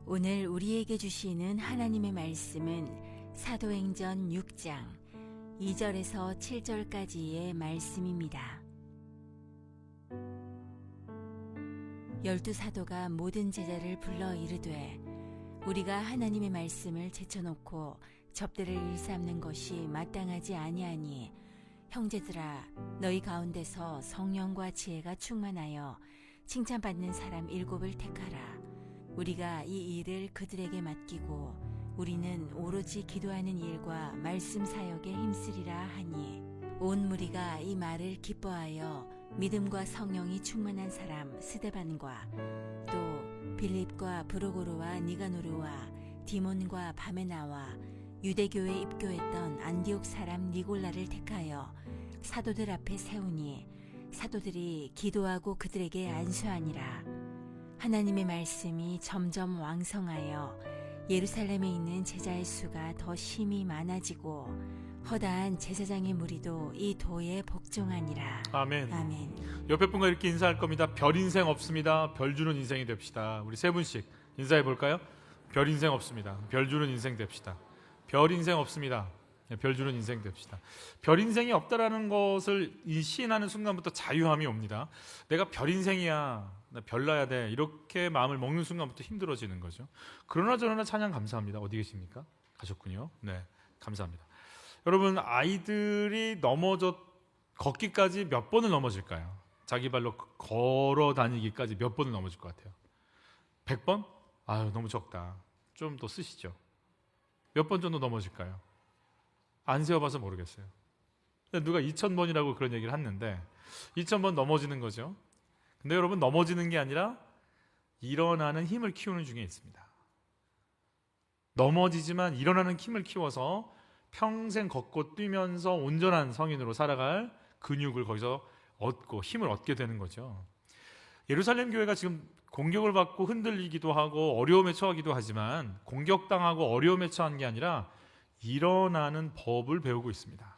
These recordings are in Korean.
오늘 우리에게 주시는 하나님의 말씀은 사도행전 6장 2절에서 7절까지의 말씀입니다. 12사도가 모든 제자를 불러 이르되 우리가 하나님의 말씀을 제쳐놓고 접대를 일삼는 것이 마땅하지 아니하니 형제들아 너희 가운데서 성령과 지혜가 충만하여 칭찬받는 사람 7을 택하라. 우리가 이 일을 그들에게 맡기고 우리는 오로지 기도하는 일과 말씀 사역에 힘쓰리라 하니 온 무리가 이 말을 기뻐하여 믿음과 성령이 충만한 사람 스데반과 또 빌립과 브루고로와 니가노르와 디몬과 바메나와 유대교에 입교했던 안디옥 사람 니골라를 택하여 사도들 앞에 세우니 사도들이 기도하고 그들에게 안수하니라. 하나님의 말씀이 점점 왕성하여 예루살렘에 있는 제자의 수가 더 심히 많아지고 허다한 제사장의 무리도 이 도에 복종하니라. 아멘. 아멘. 옆에 분과 이렇게 인사할 겁니다. 별 인생 없습니다. 별 주는 인생이 됩시다. 우리 세 분씩 인사해 볼까요? 별 인생 없습니다. 별 주는 인생 됩시다. 별 인생 없습니다. 별 주는 인생 됩시다. 별 인생이 없다라는 것을 시인하는 순간부터 자유함이 옵니다. 내가 별 인생이야, 나 별나야 돼, 이렇게 마음을 먹는 순간부터 힘들어지는 거죠. 그러나 저러나 찬양 감사합니다. 어디 계십니까? 가셨군요. 네, 감사합니다. 여러분, 아이들이 걷기까지 몇 번을 넘어질까요? 자기 발로 걸어 다니기까지 몇 번을 넘어질 것 같아요? 100번? 아유, 너무 적다. 좀 더 쓰시죠. 몇 번 정도 넘어질까요? 안 세어봐서 모르겠어요. 누가 2000번이라고 그런 얘기를 했는데 2000번 넘어지는 거죠. 근데 여러분, 넘어지는 게 아니라 일어나는 힘을 키우는 중에 있습니다. 넘어지지만 일어나는 힘을 키워서 평생 걷고 뛰면서 온전한 성인으로 살아갈 근육을 거기서 얻고 힘을 얻게 되는 거죠. 예루살렘 교회가 지금 공격을 받고 흔들리기도 하고 어려움에 처하기도 하지만 공격당하고 어려움에 처한 게 아니라 일어나는 법을 배우고 있습니다.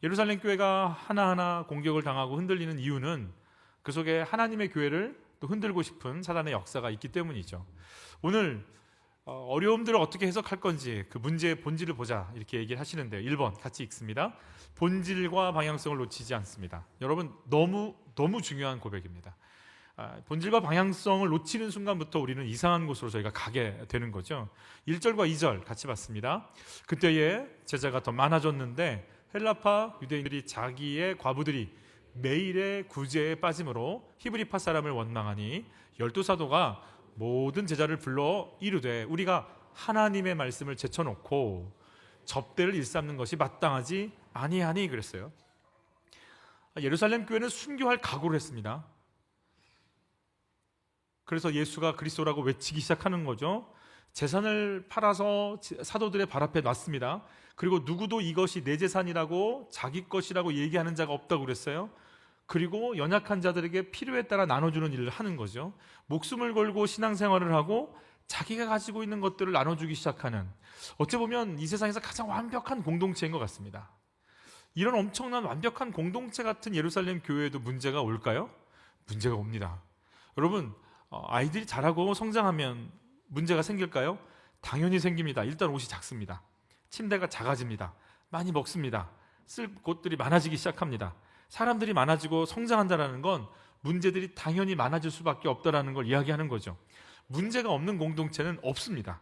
예루살렘 교회가 하나하나 공격을 당하고 흔들리는 이유는 그 속에 하나님의 교회를 또 흔들고 싶은 사단의 역사가 있기 때문이죠. 오늘 어려움들을 어떻게 해석할 건지 그 문제의 본질을 보자 이렇게 얘기를 하시는데요. 1번 같이 읽습니다. 본질과 방향성을 놓치지 않습니다. 여러분, 너무 중요한 고백입니다. 본질과 방향성을 놓치는 순간부터 우리는 이상한 곳으로 저희가 가게 되는 거죠. 1절과 2절 같이 봤습니다. 그때에 제자가 더 많아졌는데 헬라파 유대인들이 자기의 과부들이 매일의 구제에 빠짐으로 히브리파 사람을 원망하니 12사도가 모든 제자를 불러 이르되 우리가 하나님의 말씀을 제쳐놓고 접대를 일삼는 것이 마땅하지 아니하니 그랬어요. 예루살렘 교회는 순교할 각오를 했습니다. 그래서 예수가 그리스도라고 외치기 시작하는 거죠. 재산을 팔아서 사도들의 발 앞에 놨습니다. 그리고 누구도 이것이 내 재산이라고 자기 것이라고 얘기하는 자가 없다고 그랬어요. 그리고 연약한 자들에게 필요에 따라 나눠주는 일을 하는 거죠. 목숨을 걸고 신앙생활을 하고 자기가 가지고 있는 것들을 나눠주기 시작하는, 어찌 보면 이 세상에서 가장 완벽한 공동체인 것 같습니다. 이런 엄청난 완벽한 공동체 같은 예루살렘 교회에도 문제가 올까요? 문제가 옵니다. 여러분, 아이들이 자라고 성장하면 문제가 생길까요? 당연히 생깁니다. 일단 옷이 작습니다. 침대가 작아집니다. 많이 먹습니다. 쓸 곳들이 많아지기 시작합니다. 사람들이 많아지고 성장한다는 건 문제들이 당연히 많아질 수밖에 없다는 걸 이야기하는 거죠. 문제가 없는 공동체는 없습니다.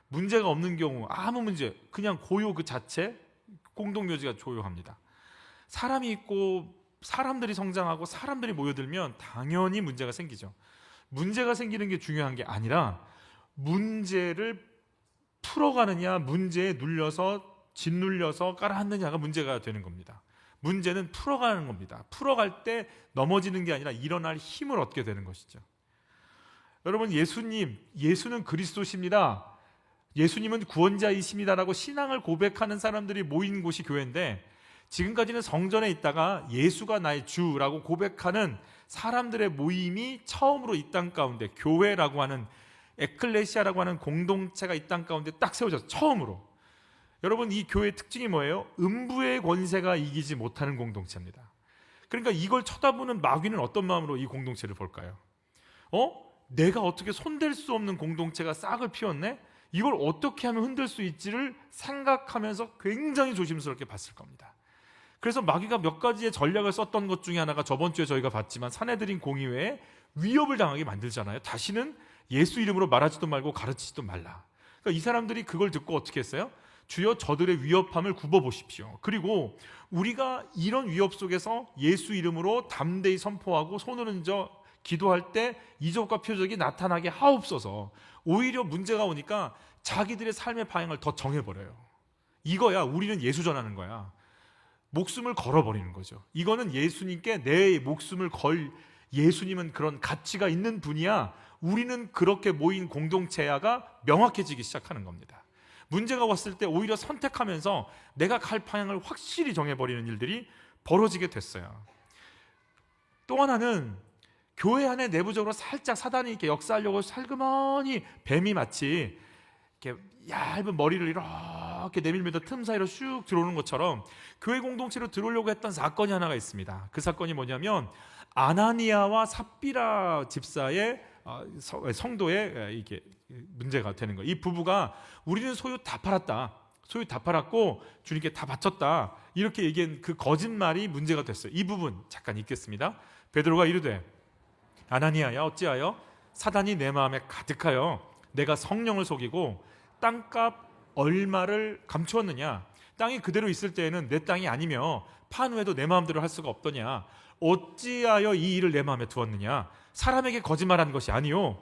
문제가 없는 경우 아무 문제, 그냥 고요 그 자체, 공동묘지가 조용합니다. 사람이 있고 사람들이 성장하고 사람들이 모여들면 당연히 문제가 생기죠. 문제가 생기는 게 중요한 게 아니라 문제를 풀어가느냐, 문제에 눌려서 짓눌려서 깔아앉느냐가 문제가 되는 겁니다. 문제는 풀어가는 겁니다. 풀어갈 때 넘어지는 게 아니라 일어날 힘을 얻게 되는 것이죠. 여러분, 예수는 그리스도십니다, 예수님은 구원자이십니다라고 신앙을 고백하는 사람들이 모인 곳이 교회인데, 지금까지는 성전에 있다가 예수가 나의 주라고 고백하는 사람들의 모임이 처음으로 이 땅 가운데, 교회라고 하는, 에클레시아라고 하는 공동체가 이 땅 가운데 딱 세워져서 처음으로. 여러분, 이 교회의 특징이 뭐예요? 음부의 권세가 이기지 못하는 공동체입니다. 그러니까 이걸 쳐다보는 마귀는 어떤 마음으로 이 공동체를 볼까요? 내가 어떻게 손댈 수 없는 공동체가 싹을 피웠네? 이걸 어떻게 하면 흔들 수 있지를 생각하면서 굉장히 조심스럽게 봤을 겁니다. 그래서 마귀가 몇 가지의 전략을 썼던 것 중에 하나가 저번 주에 저희가 봤지만 사내들인 공의회에 위협을 당하게 만들잖아요. 다시는 예수 이름으로 말하지도 말고 가르치지도 말라. 그러니까 이 사람들이 그걸 듣고 어떻게 했어요? 주여 저들의 위협함을 굽어보십시오. 그리고 우리가 이런 위협 속에서 예수 이름으로 담대히 선포하고 손을 얹어 기도할 때 이적과 표적이 나타나게 하옵소서. 오히려 문제가 오니까 자기들의 삶의 방향을 더 정해버려요. 이거야 우리는 예수 전하는 거야. 목숨을 걸어버리는 거죠. 이거는 예수님께 내 목숨을 걸, 예수님은 그런 가치가 있는 분이야. 우리는 그렇게 모인 공동체야가 명확해지기 시작하는 겁니다. 문제가 왔을 때 오히려 선택하면서 내가 갈 방향을 확실히 정해버리는 일들이 벌어지게 됐어요. 또 하나는 교회 안에 내부적으로 살짝 사단이 이렇게 역사하려고 살그머니 뱀이 마치 이렇게 얇은 머리를 이렇게 내밀면서 틈 사이로 슉 들어오는 것처럼 교회 공동체로 들어오려고 했던 사건이 하나가 있습니다. 그 사건이 뭐냐면 아나니아와 삽비라 집사의 성도의 이게 문제가 되는 거예요. 이 부부가 우리는 소유 다 팔았다. 소유 다 팔았고 주님께 다 바쳤다. 이렇게 얘기한 그 거짓말이 문제가 됐어요. 이 부분 잠깐 읽겠습니다. 베드로가 이르되 아나니아야 어찌하여 사단이 내 마음에 가득하여 내가 성령을 속이고 땅값 얼마를 감추었느냐. 땅이 그대로 있을 때에는 내 땅이 아니며 판 후에도 내 마음대로 할 수가 없더냐. 어찌하여 이 일을 내 마음에 두었느냐. 사람에게 거짓말한 것이 아니요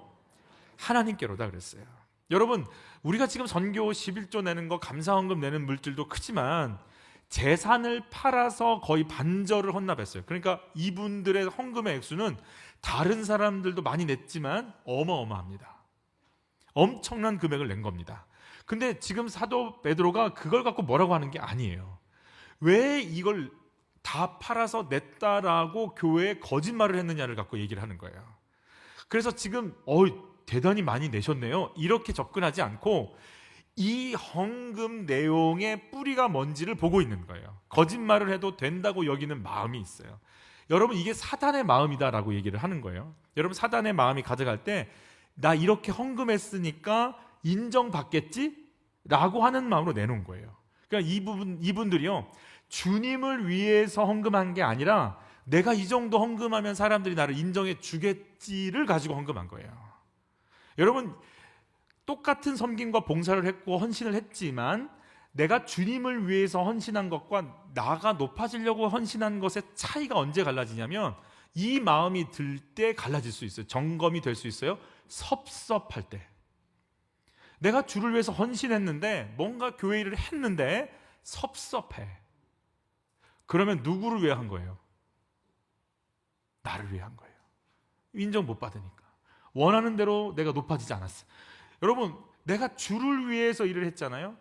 하나님께로다 그랬어요. 여러분 우리가 지금 선교 11조 내는 거 감사헌금 내는 물질도 크지만 재산을 팔아서 거의 반절을 헌납했어요. 그러니까 이분들의 헌금의 액수는 다른 사람들도 많이 냈지만 어마어마합니다. 엄청난 금액을 낸 겁니다. 근데 지금 사도 베드로가 그걸 갖고 뭐라고 하는 게 아니에요. 왜 이걸 다 팔아서 냈다라고 교회에 거짓말을 했느냐를 갖고 얘기를 하는 거예요. 그래서 지금 대단히 많이 내셨네요. 이렇게 접근하지 않고 이 헌금 내용의 뿌리가 뭔지를 보고 있는 거예요. 거짓말을 해도 된다고 여기는 마음이 있어요. 여러분 이게 사단의 마음이다라고 얘기를 하는 거예요. 여러분 사단의 마음이 가져갈 때 나 이렇게 헌금했으니까 인정받겠지? 라고 하는 마음으로 내놓은 거예요. 그러니까 이분들이요 주님을 위해서 헌금한 게 아니라 내가 이 정도 헌금하면 사람들이 나를 인정해 주겠지를 가지고 헌금한 거예요. 여러분 똑같은 섬김과 봉사를 했고 헌신을 했지만 내가 주님을 위해서 헌신한 것과 나가 높아지려고 헌신한 것의 차이가 언제 갈라지냐면 이 마음이 들 때 갈라질 수 있어요. 점검이 될 수 있어요. 섭섭할 때. 내가 주를 위해서 헌신했는데 뭔가 교회 일을 했는데 섭섭해. 그러면 누구를 위해 한 거예요? 나를 위해 한 거예요. 인정 못 받으니까. 원하는 대로 내가 높아지지 않았어. 여러분 내가 주를 위해서 일을 했잖아요.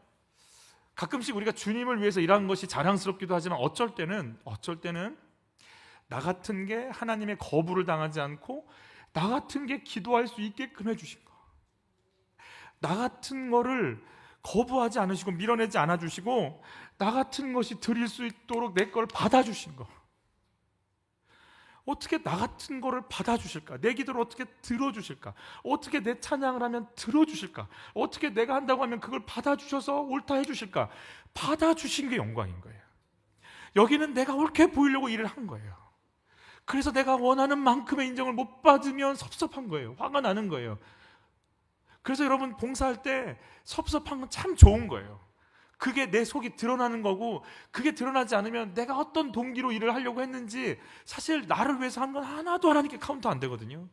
가끔씩 우리가 주님을 위해서 일한 것이 자랑스럽기도 하지만 어쩔 때는 나 같은 게 하나님의 거부를 당하지 않고 나 같은 게 기도할 수 있게끔 해주신 거, 나 같은 거를 거부하지 않으시고 밀어내지 않아주시고 나 같은 것이 드릴 수 있도록 내 걸 받아주신 거. 어떻게 나 같은 거를 받아주실까? 내 기도를 어떻게 들어주실까? 어떻게 내 찬양을 하면 들어주실까? 어떻게 내가 한다고 하면 그걸 받아주셔서 옳다 해주실까? 받아주신 게 영광인 거예요. 여기는 내가 옳게 보이려고 일을 한 거예요. 그래서 내가 원하는 만큼의 인정을 못 받으면 섭섭한 거예요. 화가 나는 거예요. 그래서 여러분 봉사할 때 섭섭한 건 참 좋은 거예요. 그게 내 속이 드러나는 거고 그게 드러나지 않으면 내가 어떤 동기로 일을 하려고 했는지 사실 나를 위해서 한 건 하나도 하나님께 카운트 안 되거든요.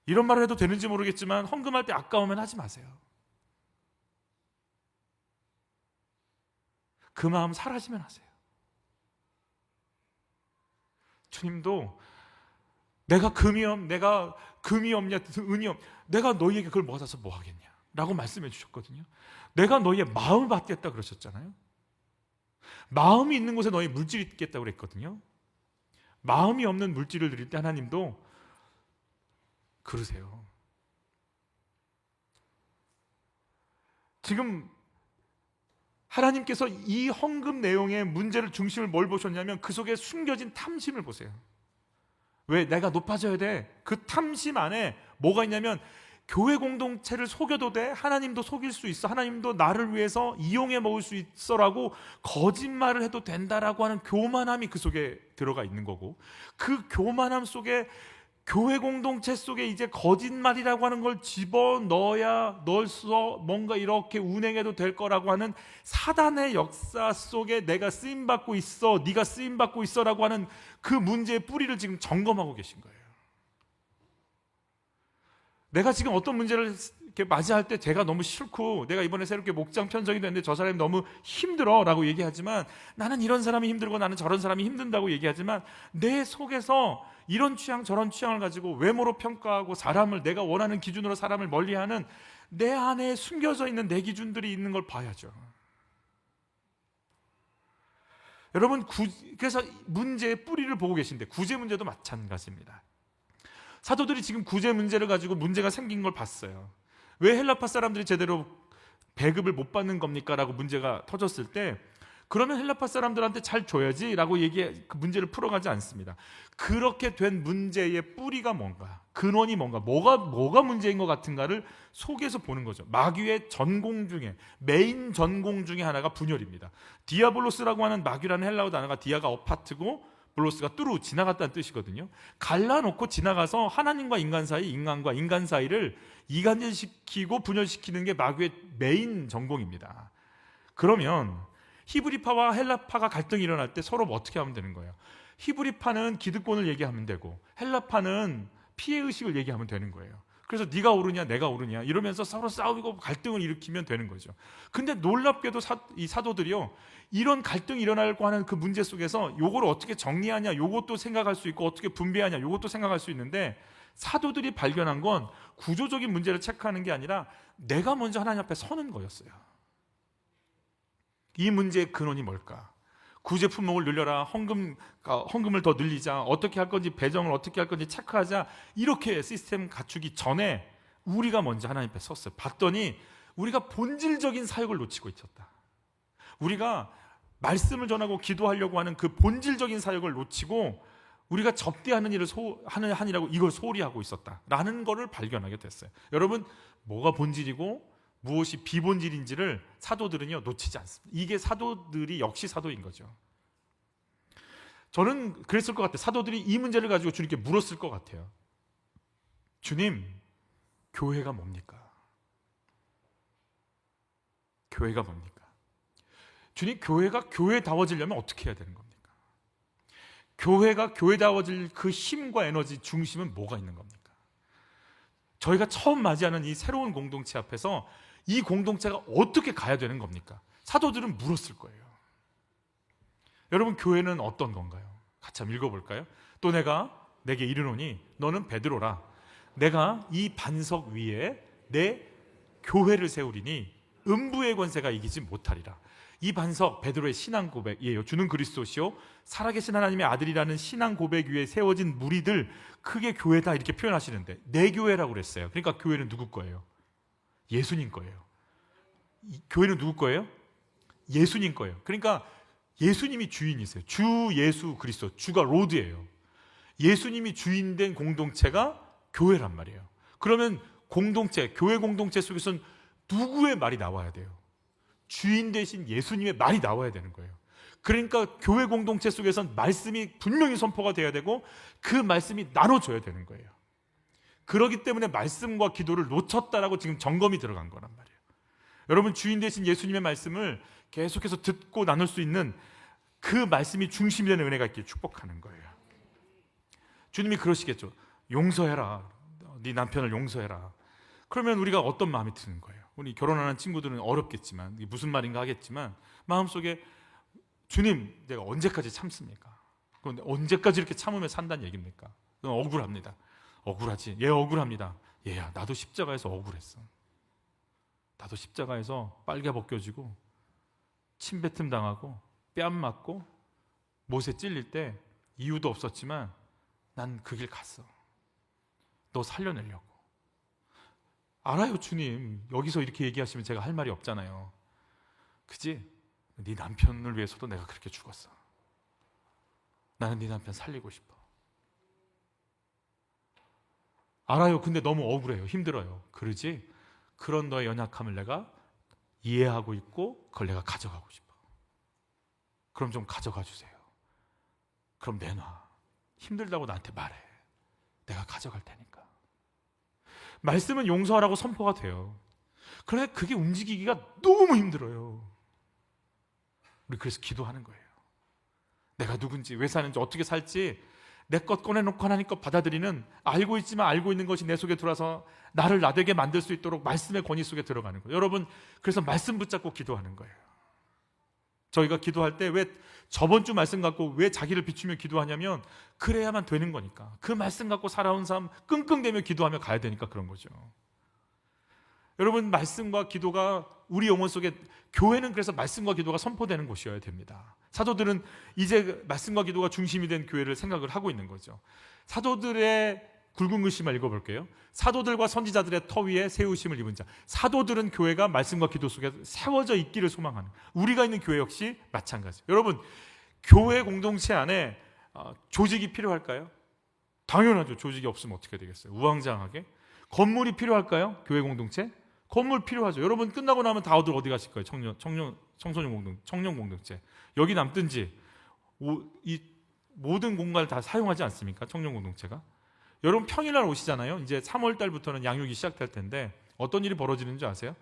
이런 말을 해도 되는지 모르겠지만 헌금할 때 아까우면 하지 마세요. 그 마음 사라지면 하세요. 주님도 내가 금이 없냐 은이 없냐 내가 너희에게 그걸 받아서 뭐 하겠냐 라고 말씀해 주셨거든요. 내가 너희의 마음을 받겠다 그러셨잖아요. 마음이 있는 곳에 너희 물질이 있겠다고 그랬거든요. 마음이 없는 물질을 드릴 때 하나님도 그러세요. 지금 하나님께서 이 헌금 내용의 문제를 중심을 뭘 보셨냐면 그 속에 숨겨진 탐심을 보세요. 왜? 내가 높아져야 돼. 그 탐심 안에 뭐가 있냐면 교회 공동체를 속여도 돼. 하나님도 속일 수 있어. 하나님도 나를 위해서 이용해 먹을 수 있어라고 거짓말을 해도 된다라고 하는 교만함이 그 속에 들어가 있는 거고, 그 교만함 속에 교회 공동체 속에 이제 거짓말이라고 하는 걸 집어넣어야 넣어서 뭔가 이렇게 운행해도 될 거라고 하는 사단의 역사 속에 내가 쓰임받고 있어, 네가 쓰임받고 있어라고 하는 그 문제의 뿌리를 지금 점검하고 계신 거예요. 내가 지금 어떤 문제를 이렇게 맞이할 때 제가 너무 싫고, 내가 이번에 새롭게 목장 편성이 됐는데 저 사람이 너무 힘들어 라고 얘기하지만, 나는 이런 사람이 힘들고 나는 저런 사람이 힘든다고 얘기하지만, 내 속에서 이런 취향 저런 취향을 가지고 외모로 평가하고 사람을 내가 원하는 기준으로 사람을 멀리하는 내 안에 숨겨져 있는 내 기준들이 있는 걸 봐야죠. 여러분, 그래서 문제의 뿌리를 보고 계신데, 구제 문제도 마찬가지입니다. 사도들이 지금 구제 문제를 가지고 문제가 생긴 걸 봤어요. 왜 헬라파 사람들이 제대로 배급을 못 받는 겁니까? 라고 문제가 터졌을 때, 그러면 헬라파 사람들한테 잘 줘야지 라고 그 문제를 풀어가지 않습니다. 그렇게 된 문제의 뿌리가 뭔가, 근원이 뭔가, 뭐가 문제인 것 같은가를 속에서 보는 거죠. 마귀의 전공 중에, 메인 전공 중에 하나가 분열입니다. 디아볼로스라고 하는 마귀라는 헬라어 단어가, 디아가 어파트고 볼로스가 뚜루, 지나갔다는 뜻이거든요. 갈라놓고 지나가서 하나님과 인간 사이, 인간과 인간 사이를 이간질시키고 분열시키는 게 마귀의 메인 전공입니다. 그러면 히브리파와 헬라파가 갈등이 일어날 때 서로 어떻게 하면 되는 거예요? 히브리파는 기득권을 얘기하면 되고, 헬라파는 피해의식을 얘기하면 되는 거예요. 그래서 네가 옳으냐 내가 옳으냐 이러면서 서로 싸우고 갈등을 일으키면 되는 거죠. 근데 놀랍게도 이 사도들이요, 이런 갈등이 일어나려고 하는 그 문제 속에서 요거를 어떻게 정리하냐, 요것도 생각할 수 있고, 어떻게 분배하냐, 요것도 생각할 수 있는데, 사도들이 발견한 건 구조적인 문제를 체크하는 게 아니라 내가 먼저 하나님 앞에 서는 거였어요. 이 문제의 근원이 뭘까? 구제 품목을 늘려라, 헌금을 더 늘리자, 어떻게 할 건지, 배정을 어떻게 할 건지 체크하자, 이렇게 시스템 갖추기 전에 우리가 먼저 하나님 앞에 섰어요. 봤더니 우리가 본질적인 사역을 놓치고 있었다. 우리가 말씀을 전하고 기도하려고 하는 그 본질적인 사역을 놓치고 우리가 접대하는 일을 하느라고 이걸 소홀히 하고 있었다라는 것을 발견하게 됐어요. 여러분, 뭐가 본질이고 무엇이 비본질인지를 사도들은요 놓치지 않습니다. 이게 사도들이 역시 사도인 거죠. 저는 그랬을 것 같아요. 사도들이 이 문제를 가지고 주님께 물었을 것 같아요. 주님, 교회가 뭡니까? 교회가 뭡니까? 주님, 교회가 교회다워지려면 어떻게 해야 되는 겁니까? 교회가 교회다워질 그 힘과 에너지 중심은 뭐가 있는 겁니까? 저희가 처음 맞이하는 이 새로운 공동체 앞에서 이 공동체가 어떻게 가야 되는 겁니까? 사도들은 물었을 거예요. 여러분, 교회는 어떤 건가요? 같이 한번 읽어볼까요? 또 내가 내게 이르노니 너는 베드로라. 내가 이 반석 위에 내 교회를 세우리니 음부의 권세가 이기지 못하리라. 이 반석, 베드로의 신앙 고백이에요. 주는 그리스도시요 살아계신 하나님의 아들이라는 신앙 고백 위에 세워진 무리들, 크게 교회다 이렇게 표현하시는데, 내 교회라고 그랬어요. 그러니까 교회는 누구 거예요? 예수님 거예요. 교회는 누구 거예요? 예수님 거예요. 그러니까 예수님이 주인이세요. 주 예수 그리스도, 주가 로드예요. 예수님이 주인된 공동체가 교회란 말이에요. 그러면 공동체, 교회 공동체 속에서는 누구의 말이 나와야 돼요? 주인 대신 예수님의 말이 나와야 되는 거예요. 그러니까 교회 공동체 속에서는 말씀이 분명히 선포가 돼야 되고, 그 말씀이 나눠줘야 되는 거예요. 그렇기 때문에 말씀과 기도를 놓쳤다라고 지금 점검이 들어간 거란 말이에요. 여러분, 주인 대신 예수님의 말씀을 계속해서 듣고 나눌 수 있는 그 말씀이 중심이 되는 은혜가 있기를 축복하는 거예요. 주님이 그러시겠죠. 용서해라. 네 남편을 용서해라. 그러면 우리가 어떤 마음이 드는 거예요? 우리 결혼하는 친구들은 어렵겠지만, 이게 무슨 말인가 하겠지만, 마음속에 주님, 내가 언제까지 참습니까? 그런데 언제까지 이렇게 참으며 산다는 얘기입니까? 그건 억울합니다. 억울하지? 예, 억울합니다. 얘야, 나도 십자가에서 억울했어. 나도 십자가에서 빨개 벗겨지고 침뱉음 당하고 뺨 맞고 못에 찔릴 때 이유도 없었지만 난 그 길 갔어. 너 살려내려고. 알아요, 주님. 여기서 이렇게 얘기하시면 제가 할 말이 없잖아요. 그지? 네 남편을 위해서도 내가 그렇게 죽었어. 나는 네 남편 살리고 싶어. 알아요. 근데 너무 억울해요. 힘들어요. 그러지? 그런 너의 연약함을 내가 이해하고 있고 그걸 내가 가져가고 싶어. 그럼 좀 가져가 주세요. 그럼 내놔. 힘들다고 나한테 말해. 내가 가져갈 테니까. 말씀은 용서하라고 선포가 돼요. 그런데 그게 움직이기가 너무 힘들어요. 우리 그래서 기도하는 거예요. 내가 누군지, 왜 사는지, 어떻게 살지 내 것 꺼내놓고 하나님 것 받아들이는, 알고 있지만 알고 있는 것이 내 속에 들어와서 나를 나되게 만들 수 있도록 말씀의 권위 속에 들어가는 거예요. 여러분, 그래서 말씀 붙잡고 기도하는 거예요. 저희가 기도할 때 왜 저번 주 말씀 갖고 왜 자기를 비추며 기도하냐면 그래야만 되는 거니까. 그 말씀 갖고 살아온 삶 끙끙대며 기도하며 가야 되니까 그런 거죠. 여러분, 말씀과 기도가 우리 영혼 속에, 교회는 그래서 말씀과 기도가 선포되는 곳이어야 됩니다. 사도들은 이제 말씀과 기도가 중심이 된 교회를 생각을 하고 있는 거죠. 사도들의 굵은 글씨만 읽어볼게요. 사도들과 선지자들의 터 위에 세우심을 입은 자. 사도들은 교회가 말씀과 기도 속에 세워져 있기를 소망하는, 우리가 있는 교회 역시 마찬가지. 여러분, 교회 공동체 안에 조직이 필요할까요? 당연하죠. 조직이 없으면 어떻게 되겠어요? 우왕좌왕하게. 건물이 필요할까요? 교회 공동체? 건물 필요하죠. 여러분, 끝나고 나면 다들 어디 가실 거예요? 청년 공동체. 여기 남든지 이 모든 공간을 다 사용하지 않습니까? 청년 공동체가. 여러분, 평일날 오시잖아요. 이제 3월 달부터는 양육이 시작될 텐데 어떤 일이 벌어지는 줄 아세요?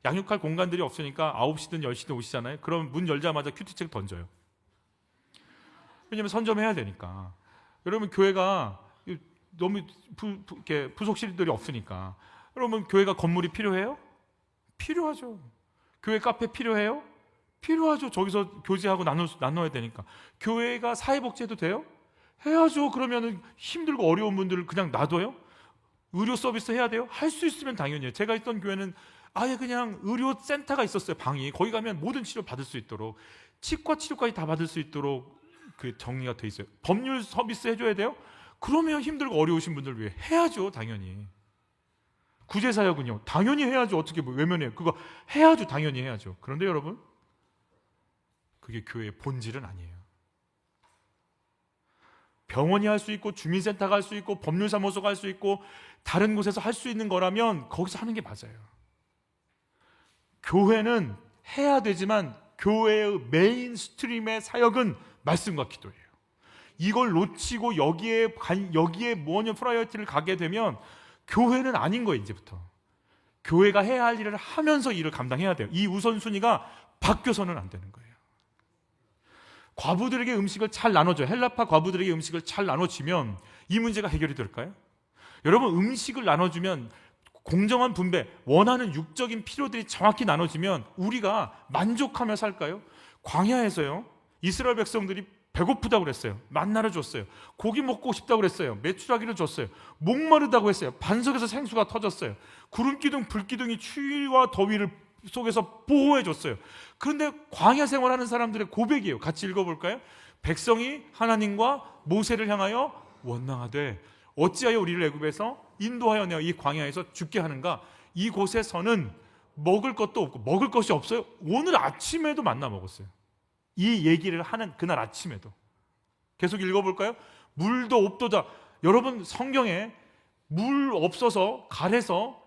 양육할 공간들이 없으니까 9시든 10시든 오시잖아요. 그럼 문 열자마자 큐티책 던져요. 왜냐면 선점해야 되니까. 여러분, 교회가 너무 부속실들이 없으니까. 여러분, 교회가 건물이 필요해요? 필요하죠. 교회 카페 필요해요? 필요하죠. 저기서 교제하고 나눠야 되니까. 교회가 사회복지해도 돼요? 해야죠. 그러면 힘들고 어려운 분들을 그냥 놔둬요? 의료 서비스 해야 돼요? 할 수 있으면 당연히요. 제가 있던 교회는 아예 그냥 의료센터가 있었어요. 방이. 거기 가면 모든 치료 받을 수 있도록, 치과 치료까지 다 받을 수 있도록 그 정리가 돼 있어요. 법률 서비스 해줘야 돼요? 그러면 힘들고 어려우신 분들 위해 해야죠. 당연히. 구제사역은요? 당연히 해야죠. 어떻게 외면해요? 그거 해야죠. 당연히 해야죠. 그런데 여러분, 그게 교회의 본질은 아니에요. 병원이 할 수 있고 주민센터가 할 수 있고 법률사무소가 할 수 있고 다른 곳에서 할 수 있는 거라면 거기서 하는 게 맞아요. 교회는 해야 되지만 교회의 메인 스트림의 사역은 말씀과 기도예요. 이걸 놓치고 여기에 뭐냐 프라이어티를 가게 되면 교회는 아닌 거예요. 이제부터 교회가 해야 할 일을 하면서 일을 감당해야 돼요. 이 우선순위가 바뀌어서는 안 되는 거예요. 과부들에게 음식을 잘 나눠줘요. 헬라파 과부들에게 음식을 잘 나눠주면 이 문제가 해결이 될까요? 여러분, 음식을 나눠주면 공정한 분배, 원하는 육적인 필요들이 정확히 나눠지면 우리가 만족하며 살까요? 광야에서요, 이스라엘 백성들이 배고프다고 그랬어요. 만나를 줬어요. 고기 먹고 싶다고 그랬어요. 메추라기를 줬어요. 목마르다고 했어요. 반석에서 생수가 터졌어요. 구름기둥, 불기둥이 추위와 더위를 속에서 보호해 줬어요. 그런데 광야 생활하는 사람들의 고백이에요. 같이 읽어볼까요? 백성이 하나님과 모세를 향하여 원망하되 어찌하여 우리를 애굽에서 인도하여 내어 이 광야에서 죽게 하는가? 이곳에서는 먹을 것도 없고 먹을 것이 없어요. 오늘 아침에도 만나 먹었어요. 이 얘기를 하는 그날 아침에도. 계속 읽어볼까요? 물도 없도다. 여러분, 성경에 물 없어서 가래서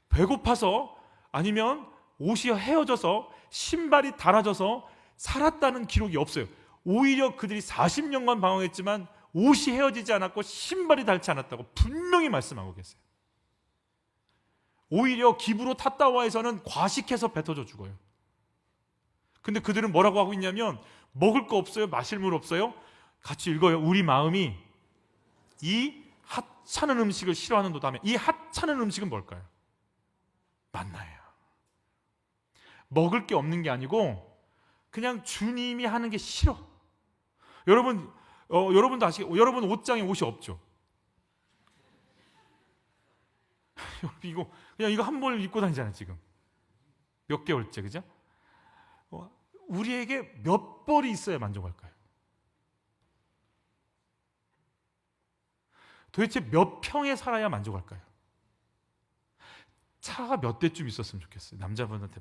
배고파서 아니면 옷이 헤어져서 신발이 닳아져서 살았다는 기록이 없어요. 오히려 그들이 40년간 방황했지만 옷이 헤어지지 않았고 신발이 닳지 않았다고 분명히 말씀하고 계세요. 오히려 기브로 탔다와에서는 과식해서 뱉어져 죽어요. 근데 그들은 뭐라고 하고 있냐면 먹을 거 없어요? 마실 물 없어요? 같이 읽어요. 우리 마음이 이 하찮은 음식을 싫어하는 도다면 이 하찮은 음식은 뭘까요? 만나예요. 먹을 게 없는 게 아니고 그냥 주님이 하는 게 싫어. 여러분도 아시겠죠? 여러분 옷장에 옷이 없죠? 그냥 이거 한 벌 입고 다니잖아요. 지금 몇 개월째, 그죠? 우리에게 몇 벌이 있어야 만족할까요? 도대체 몇 평에 살아야 만족할까요? 차가 몇 대쯤 있었으면 좋겠어요. 남자분한테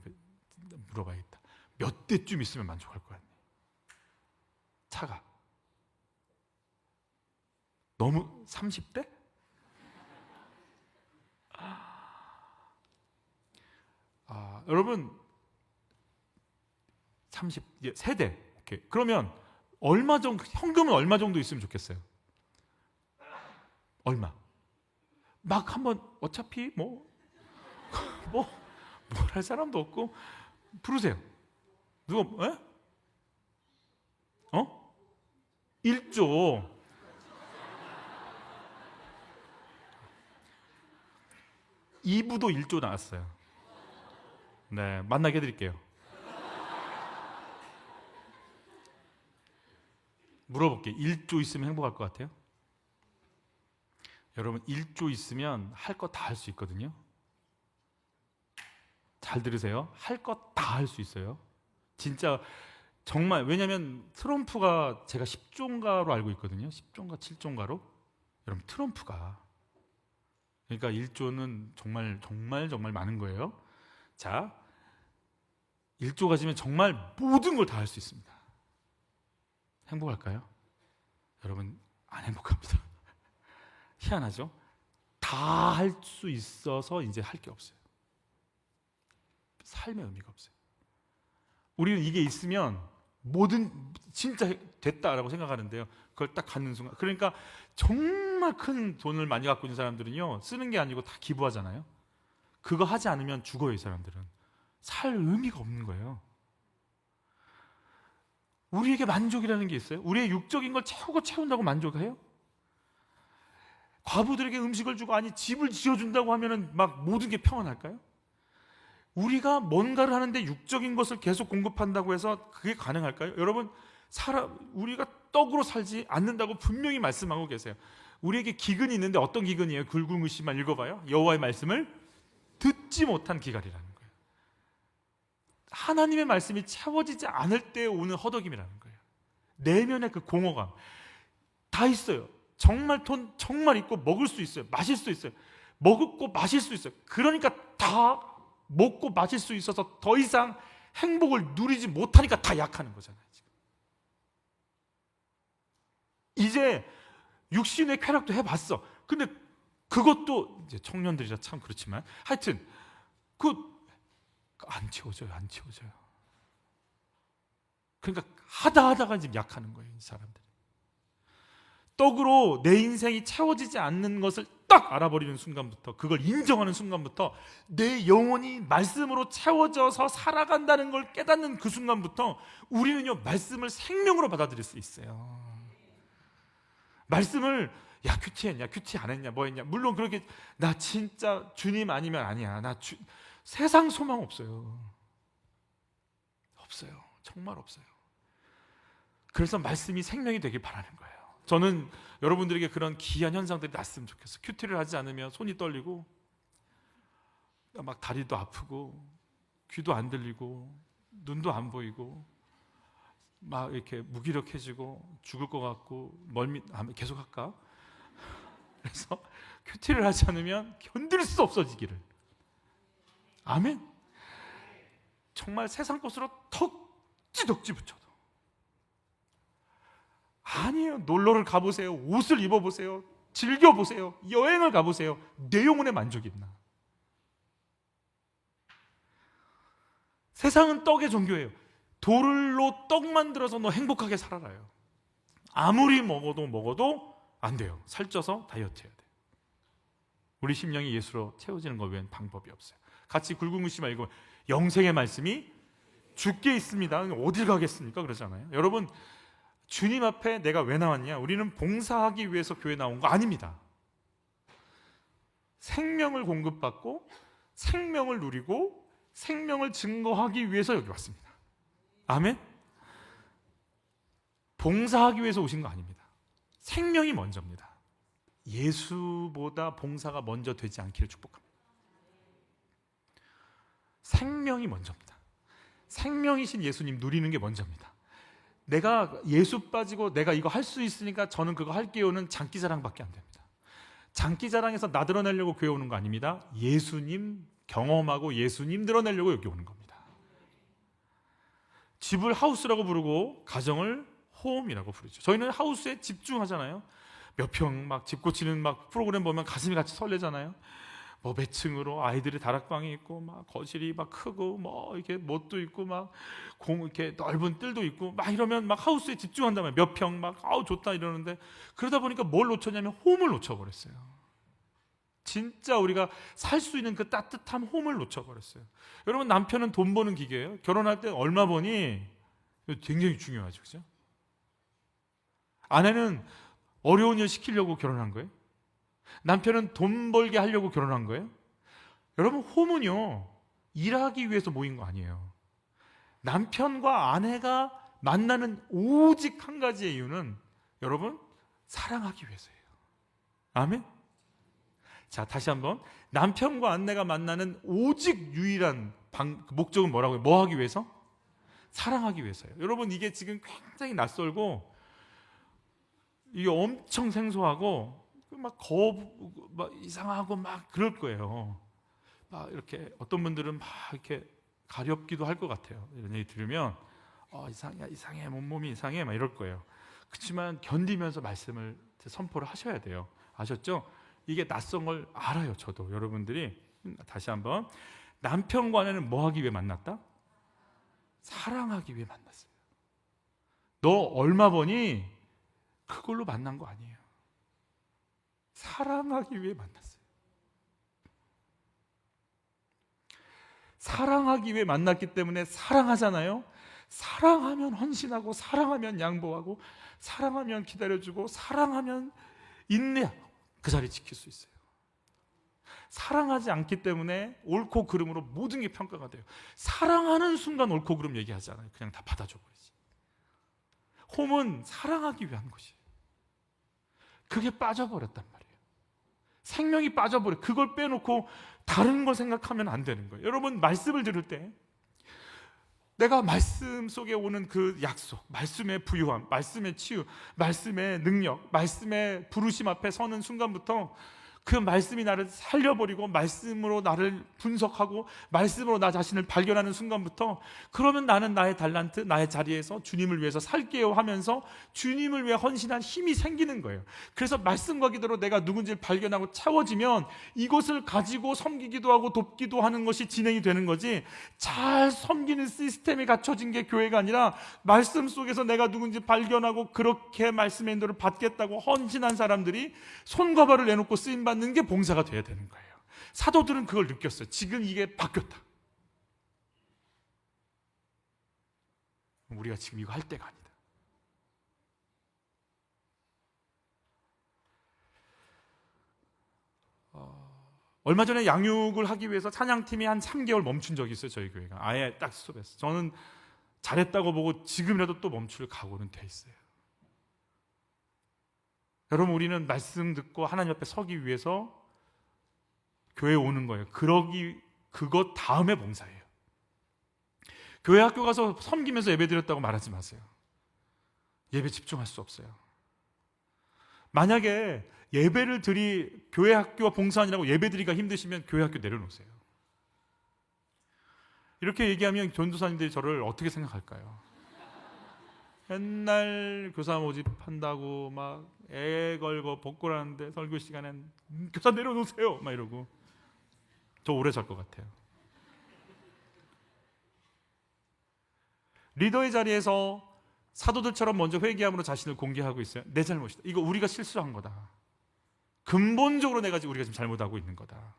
물어봐야겠다. 몇 대쯤 있으면 만족할 것 같네. 차가 너무 30대? 여러분 30 세대. 오케이. 그러면 얼마 정도 현금은 얼마 정도 있으면 좋겠어요? 얼마? 막 한번 어차피 뭘 할 사람도 없고 부르세요. 누가 1조. 이부도 1조 나왔어요. 네, 만나게 해드릴게요. 물어볼게요. 1조 있으면 행복할 것 같아요? 여러분 1조 있으면 할 거 다 할 수 있거든요. 잘 들으세요. 할 거 다 할 수 있어요. 진짜 정말. 왜냐하면 트럼프가 제가 10조인가로 알고 있거든요. 10조인가 7조인가로. 여러분 트럼프가, 그러니까 1조는 정말 정말 정말 많은 거예요. 자, 1조 가지면 정말 모든 걸 다 할 수 있습니다. 행복할까요? 여러분 안 행복합니다. 희한하죠? 다 할 수 있어서 이제 할 게 없어요. 삶의 의미가 없어요. 우리는 이게 있으면 뭐든 진짜 됐다라고 생각하는데요. 그걸 딱 갖는 순간, 그러니까 정말 큰 돈을 많이 갖고 있는 사람들은요, 쓰는 게 아니고 다 기부하잖아요. 그거 하지 않으면 죽어요. 이 사람들은 살 의미가 없는 거예요. 우리에게 만족이라는 게 있어요? 우리의 육적인 걸 채운다고 만족해요? 과부들에게 음식을 주고 아니 집을 지어준다고 하면은 막 모든 게 평안할까요? 우리가 뭔가를 하는데 육적인 것을 계속 공급한다고 해서 그게 가능할까요? 여러분, 우리가 떡으로 살지 않는다고 분명히 말씀하고 계세요. 우리에게 기근이 있는데 어떤 기근이에요? 굵은 글씨만 읽어봐요. 여호와의 말씀을 듣지 못한 기갈이라는 거예요. 하나님의 말씀이 채워지지 않을 때 오는 허덕임이라는 거예요. 내면의 그 공허감 다 있어요. 정말 돈 정말 있고 먹을 수 있어요. 마실 수 있어요. 먹고 마실 수 있어요. 그러니까 다 먹고 마실 수 있어서 더 이상 행복을 누리지 못하니까 다 약하는 거잖아요. 지금. 이제 육신의 쾌락도 해봤어. 근데 그것도 이제 청년들이라 참 그렇지만 하여튼 안 채워져요. 안 채워져요. 그러니까 하다가 지금 약하는 거예요. 이 사람들. 떡으로 내 인생이 채워지지 않는 것을 딱 알아버리는 순간부터, 그걸 인정하는 순간부터 내 영혼이 말씀으로 채워져서 살아간다는 걸 깨닫는 그 순간부터 우리는요, 말씀을 생명으로 받아들일 수 있어요. 말씀을 큐티했냐 큐티 안 했냐 뭐 했냐, 물론 그렇게 나 진짜 주님 아니면 아니야, 세상 소망 없어요. 없어요. 정말 없어요. 그래서 말씀이 생명이 되길 바라는 거예요. 저는 여러분들에게 그런 기이한 현상들이 났으면 좋겠어요. 큐티를 하지 않으면 손이 떨리고 막 다리도 아프고 귀도 안 들리고 눈도 안 보이고 막 이렇게 무기력해지고 죽을 것 같고 계속 할까? 그래서 큐티를 하지 않으면 견딜 수 없어지기를. 아멘. 정말 세상 것으로 덕지 붙여도 아니에요. 놀러를 가보세요. 옷을 입어보세요. 즐겨보세요. 여행을 가보세요. 내 영혼의 만족이 있나? 세상은 떡의 종교예요. 돌로 떡 만들어서 너 행복하게 살아라요. 아무리 먹어도 안 돼요. 살쪄서 다이어트 해야 돼요. 우리 심령이 예수로 채워지는 것 외엔 방법이 없어요. 같이 굵은 글씨만 읽으면 영생의 말씀이 주께 있습니다. 어딜 가겠습니까? 그러잖아요. 여러분, 주님 앞에 내가 왜 나왔냐? 우리는 봉사하기 위해서 교회 나온 거 아닙니다. 생명을 공급받고 생명을 누리고 생명을 증거하기 위해서 여기 왔습니다. 아멘? 봉사하기 위해서 오신 거 아닙니다. 생명이 먼저입니다. 예수보다 봉사가 먼저 되지 않기를 축복합니다. 생명이 먼저입니다. 생명이신 예수님 누리는 게 먼저입니다. 내가 예수 빠지고 내가 이거 할 수 있으니까 저는 그거 할게요는 장기자랑밖에 안 됩니다. 장기자랑에서 나드러내려고 교회 오는 거 아닙니다. 예수님 경험하고 예수님 드러내려고 여기 오는 겁니다. 집을 하우스라고 부르고 가정을 홈이라고 부르죠. 저희는 하우스에 집중하잖아요. 몇 평 막 집 고치는 막 프로그램 보면 가슴이 같이 설레잖아요. 뭐 몇 층으로 아이들이 다락방이 있고 막 거실이 막 크고 뭐 이렇게 못도 있고 막 이렇게 넓은 뜰도 있고 막 이러면 막 하우스에 집중한단 말이에요. 몇 평 막 아우 좋다 이러는데 그러다 보니까 뭘 놓쳤냐면 홈을 놓쳐버렸어요. 진짜 우리가 살 수 있는 그 따뜻한 홈을 놓쳐버렸어요. 여러분, 남편은 돈 버는 기계예요. 결혼할 때 얼마 버니? 굉장히 중요하죠, 그죠? 아내는 어려운 일 시키려고 결혼한 거예요. 남편은 돈 벌게 하려고 결혼한 거예요. 여러분, 홈은요 일하기 위해서 모인 거 아니에요. 남편과 아내가 만나는 오직 한 가지의 이유는 여러분, 사랑하기 위해서예요. 아멘. 자, 다시 한번, 남편과 아내가 만나는 오직 유일한 목적은 뭐라고요? 뭐 하기 위해서? 사랑하기 위해서예요. 여러분, 이게 지금 굉장히 낯설고 이게 엄청 생소하고 막 이상하고 막 그럴 거예요. 막 이렇게 어떤 분들은 막 이렇게 가렵기도 할 것 같아요. 이런 얘기 들으면 이상해 몸이 이상해 막 이럴 거예요. 그렇지만 견디면서 말씀을 선포를 하셔야 돼요. 아셨죠? 이게 낯선 걸 알아요. 저도. 여러분들이 다시 한번, 남편과 아내는 뭐 하기 위해 만났다? 사랑하기 위해 만났어요. 너 얼마 버니? 그걸로 만난 거 아니에요. 사랑하기 위해 만났어요. 사랑하기 위해 만났기 때문에 사랑하잖아요. 사랑하면 헌신하고, 사랑하면 양보하고, 사랑하면 기다려주고, 사랑하면 인내하고, 그 자리 지킬 수 있어요. 사랑하지 않기 때문에 옳고 그름으로 모든 게 평가가 돼요. 사랑하는 순간 옳고 그름 얘기하지 않아요. 그냥 다 받아줘 버리지. 홈은 사랑하기 위한 것이에요. 그게 빠져버렸단 말이에요. 생명이 빠져버려. 그걸 빼놓고 다른 걸 생각하면 안 되는 거예요. 여러분, 말씀을 들을 때 내가 말씀 속에 오는 그 약속, 말씀의 부유함, 말씀의 치유, 말씀의 능력, 말씀의 부르심 앞에 서는 순간부터 그 말씀이 나를 살려버리고 말씀으로 나를 분석하고 말씀으로 나 자신을 발견하는 순간부터, 그러면 나는 나의 달란트, 나의 자리에서 주님을 위해서 살게요 하면서 주님을 위해 헌신한 힘이 생기는 거예요. 그래서 말씀과 기도로 내가 누군지를 발견하고 채워지면 이것을 가지고 섬기기도 하고 돕기도 하는 것이 진행이 되는 거지, 잘 섬기는 시스템이 갖춰진 게 교회가 아니라 말씀 속에서 내가 누군지 발견하고 그렇게 말씀의 인도를 받겠다고 헌신한 사람들이 손과 발을 내놓고 쓰임받는 게 봉사가 돼야 되는 거예요. 사도들은 그걸 느꼈어요. 지금 이게 바뀌었다. 우리가 지금 이거 할 때가 아니다. 얼마 전에 양육을 하기 위해서 찬양팀이 한 3개월 멈춘 적이 있어요. 저희 교회가 아예 딱 스톱했어요. 저는 잘했다고 보고 지금이라도 또 멈출 각오는 돼 있어요. 여러분, 우리는 말씀 듣고 하나님 앞에 서기 위해서 교회에 오는 거예요. 그것 다음에 봉사예요. 교회 학교 가서 섬기면서 예배 드렸다고 말하지 마세요. 예배 집중할 수 없어요. 만약에 예배를 교회 학교와 봉사하느라고 예배 드리기가 힘드시면 교회 학교 내려놓으세요. 이렇게 얘기하면 전도사님들이 저를 어떻게 생각할까요? 맨날 교사 모집한다고 막 애 걸고 복고라는데 설교 시간엔 교사 내려놓으세요 막 이러고 저 오래 잘 것 같아요. 리더의 자리에서 사도들처럼 먼저 회개함으로 자신을 공개하고 있어요. 내 잘못이다. 이거 우리가 실수한 거다. 근본적으로 우리가 지금 잘못하고 있는 거다.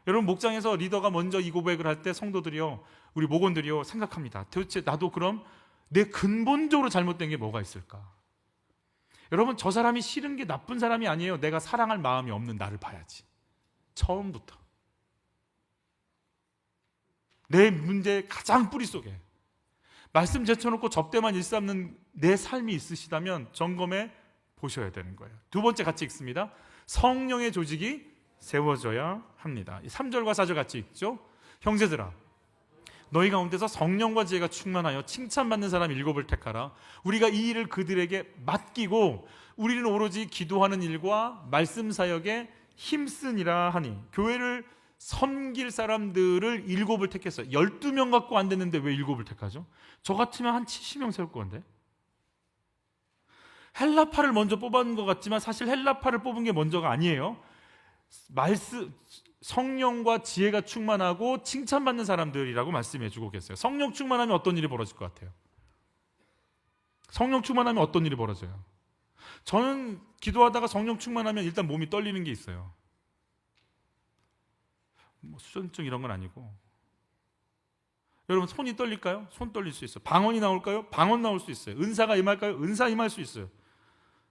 여러분, 목장에서 리더가 먼저 이 고백을 할 때 성도들이요, 우리 목원들이요 생각합니다. 도대체 나도 그럼 내 근본적으로 잘못된 게 뭐가 있을까? 여러분, 저 사람이 싫은 게 나쁜 사람이 아니에요. 내가 사랑할 마음이 없는 나를 봐야지. 처음부터 내 문제의 가장 뿌리 속에 말씀 제쳐놓고 접대만 일삼는 내 삶이 있으시다면 점검해 보셔야 되는 거예요. 두 번째 같이 읽습니다. 성령의 조직이 세워져야 합니다. 3절과 4절 같이 읽죠. 형제들아, 너희 가운데서 성령과 지혜가 충만하여 칭찬받는 사람 7을 택하라. 우리가 이 일을 그들에게 맡기고 우리는 오로지 기도하는 일과 말씀 사역에 힘쓰니라 하니. 교회를 섬길 사람들을 7을 택했어요. 12명 갖고 안 됐는데 왜 7을 택하죠? 저 같으면 한 70명 세울 건데. 헬라파를 먼저 뽑은 것 같지만 사실 헬라파를 뽑은 게 먼저가 아니에요. 성령과 지혜가 충만하고 칭찬받는 사람들이라고 말씀해 주고 계세요. 성령 충만하면 어떤 일이 벌어질 것 같아요? 성령 충만하면 어떤 일이 벌어져요? 저는 기도하다가 성령 충만하면 일단 몸이 떨리는 게 있어요. 뭐 수전증 이런 건 아니고. 여러분 손이 떨릴까요? 손 떨릴 수 있어요. 방언이 나올까요? 방언 나올 수 있어요. 은사가 임할까요? 은사 임할 수 있어요.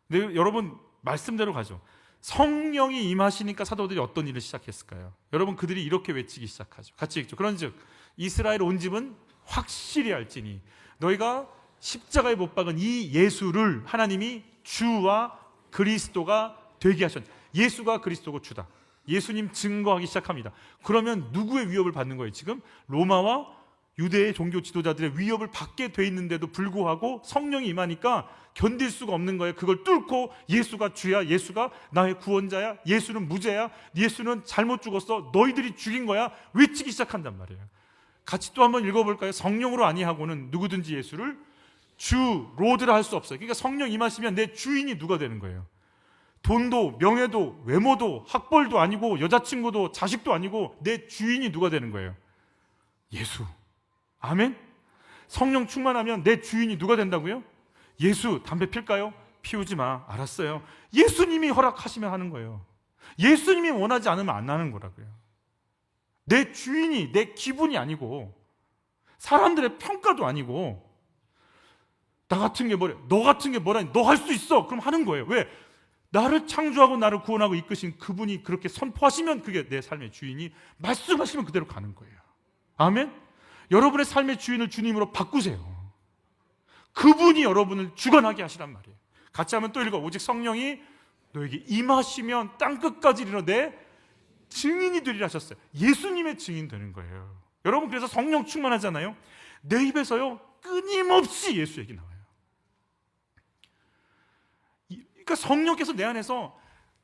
근데 여러분 말씀대로 가죠. 성령이 임하시니까 사도들이 어떤 일을 시작했을까요? 여러분 그들이 이렇게 외치기 시작하죠. 같이 읽죠. 그런즉 이스라엘 온 집은 확실히 알지니 너희가 십자가에 못 박은 이 예수를 하나님이 주와 그리스도가 되게 하셨다. 예수가 그리스도고 주다. 예수님 증거하기 시작합니다. 그러면 누구의 위협을 받는 거예요? 지금 로마와 유대의 종교 지도자들의 위협을 받게 돼 있는데도 불구하고 성령이 임하니까 견딜 수가 없는 거예요. 그걸 뚫고 예수가 주야, 예수가 나의 구원자야, 예수는 무죄야, 예수는 잘못 죽었어, 너희들이 죽인 거야, 외치기 시작한단 말이에요. 같이 또 한번 읽어볼까요? 성령으로 아니하고는 누구든지 예수를 주, 로드라 할 수 없어요. 그러니까 성령 임하시면 내 주인이 누가 되는 거예요? 돈도, 명예도, 외모도, 학벌도 아니고 여자친구도 자식도 아니고 내 주인이 누가 되는 거예요? 예수. 아멘? 성령 충만하면 내 주인이 누가 된다고요? 예수. 담배 필까요? 피우지 마. 알았어요. 예수님이 허락하시면 하는 거예요. 예수님이 원하지 않으면 안 하는 거라고요. 내 주인이, 내 기분이 아니고 사람들의 평가도 아니고 나 같은 게 뭐래? 너 같은 게 뭐라니? 너 할 수 있어. 그럼 하는 거예요. 왜? 나를 창조하고 나를 구원하고 이끄신 그분이 그렇게 선포하시면 그게 내 삶의 주인이 말씀하시면 그대로 가는 거예요. 아멘? 여러분의 삶의 주인을 주님으로 바꾸세요. 그분이 여러분을 주관하게 하시란 말이에요. 같이 한번 또 읽어. 오직 성령이 너에게 임하시면 땅끝까지 이르러 내 증인이 되리라 하셨어요. 예수님의 증인 되는 거예요. 여러분 그래서 성령 충만하잖아요. 내 입에서요 끊임없이 예수 얘기 나와요. 그러니까 성령께서 내 안에서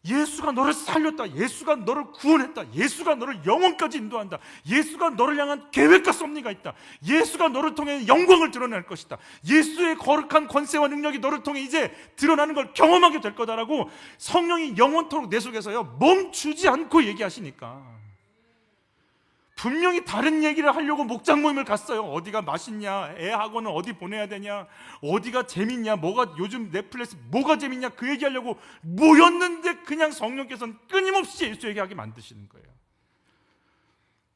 예수가 너를 살렸다, 예수가 너를 구원했다, 예수가 너를 영원까지 인도한다, 예수가 너를 향한 계획과 섭리가 있다, 예수가 너를 통해 영광을 드러낼 것이다, 예수의 거룩한 권세와 능력이 너를 통해 이제 드러나는 걸 경험하게 될 거다라고 성령이 영원토록 내 속에서요 멈추지 않고 얘기하시니까 분명히 다른 얘기를 하려고 목장 모임을 갔어요. 어디가 맛있냐, 애하고는 어디 보내야 되냐, 어디가 재밌냐, 뭐가 요즘 넷플릭스 뭐가 재밌냐 그 얘기하려고 모였는데 그냥 성령께서는 끊임없이 예수 얘기하게 만드시는 거예요.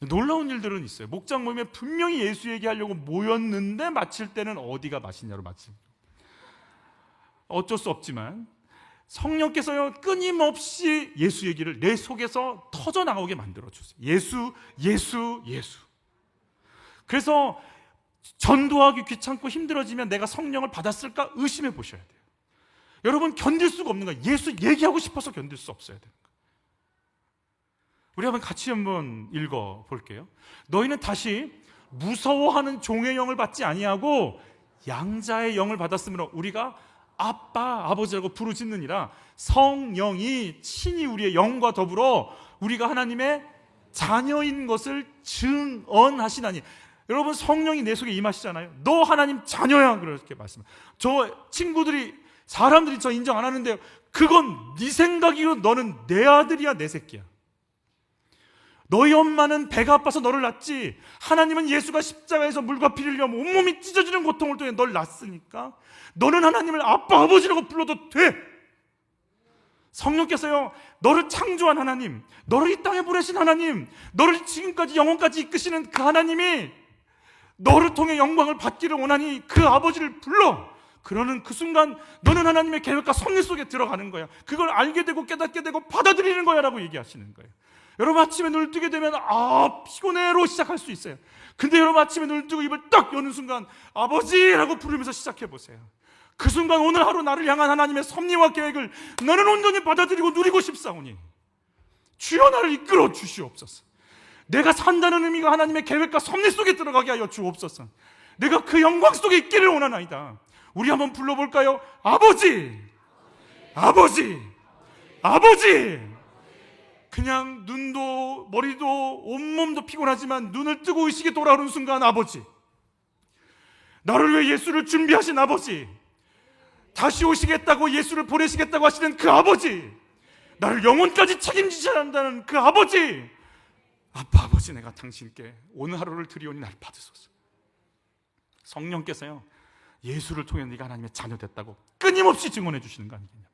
놀라운 일들은 있어요. 목장 모임에 분명히 예수 얘기하려고 모였는데 마칠 때는 어디가 맛있냐로 마칩니다. 어쩔 수 없지만 성령께서요 끊임없이 예수 얘기를 내 속에서 터져나오게 만들어주세요. 예수, 예수, 예수. 그래서 전도하기 귀찮고 힘들어지면 내가 성령을 받았을까 의심해 보셔야 돼요. 여러분 견딜 수가 없는 거예요. 예수 얘기하고 싶어서 견딜 수 없어야 되는 거예요. 우리 한번 같이 한번 읽어볼게요. 너희는 다시 무서워하는 종의 영을 받지 아니하고 양자의 영을 받았으므로 우리가 아빠, 아버지라고 부르짖느니라. 성령이 친히 우리의 영과 더불어 우리가 하나님의 자녀인 것을 증언하시나니. 여러분 성령이 내 속에 임하시잖아요. 너 하나님 자녀야 그렇게 말씀해요. 저 친구들이 사람들이 저 인정 안 하는데요, 그건 네 생각이고 너는 내 아들이야 내 새끼야. 너희 엄마는 배가 아파서 너를 낳지, 하나님은 예수가 십자가에서 물과 피를 흘려 온몸이 찢어지는 고통을 통해 널 낳았으니까 너는 하나님을 아빠 아버지라고 불러도 돼. 성령께서요 너를 창조한 하나님, 너를 이 땅에 보내신 하나님, 너를 지금까지 영원까지 이끄시는 그 하나님이 너를 통해 영광을 받기를 원하니 그 아버지를 불러. 그러는 그 순간 너는 하나님의 계획과 섭리 속에 들어가는 거야. 그걸 알게 되고 깨닫게 되고 받아들이는 거야 라고 얘기하시는 거예요. 여러분 아침에 눈을 뜨게 되면 피곤해로 시작할 수 있어요. 근데 여러분 아침에 눈을 뜨고 입을 딱 여는 순간 아버지라고 부르면서 시작해 보세요. 그 순간 오늘 하루 나를 향한 하나님의 섭리와 계획을 나는 온전히 받아들이고 누리고 싶사오니 주여 나를 이끌어 주시옵소서. 내가 산다는 의미가 하나님의 계획과 섭리 속에 들어가게 하여 주옵소서. 내가 그 영광 속에 있기를 원하나이다. 우리 한번 불러볼까요? 아버지, 아버지, 아버지. 그냥 눈도 머리도 온몸도 피곤하지만 눈을 뜨고 의식이 돌아오는 순간 아버지, 나를 위해 예수를 준비하신 아버지, 다시 오시겠다고 예수를 보내시겠다고 하시는 그 아버지, 나를 영원까지 책임지셔야 한다는 그 아버지, 아빠 아버지 내가 당신께 오늘 하루를 드리오니 날 받으소서. 성령께서요 예수를 통해 네가 하나님의 자녀 됐다고 끊임없이 증언해 주시는 거 아니겠냐.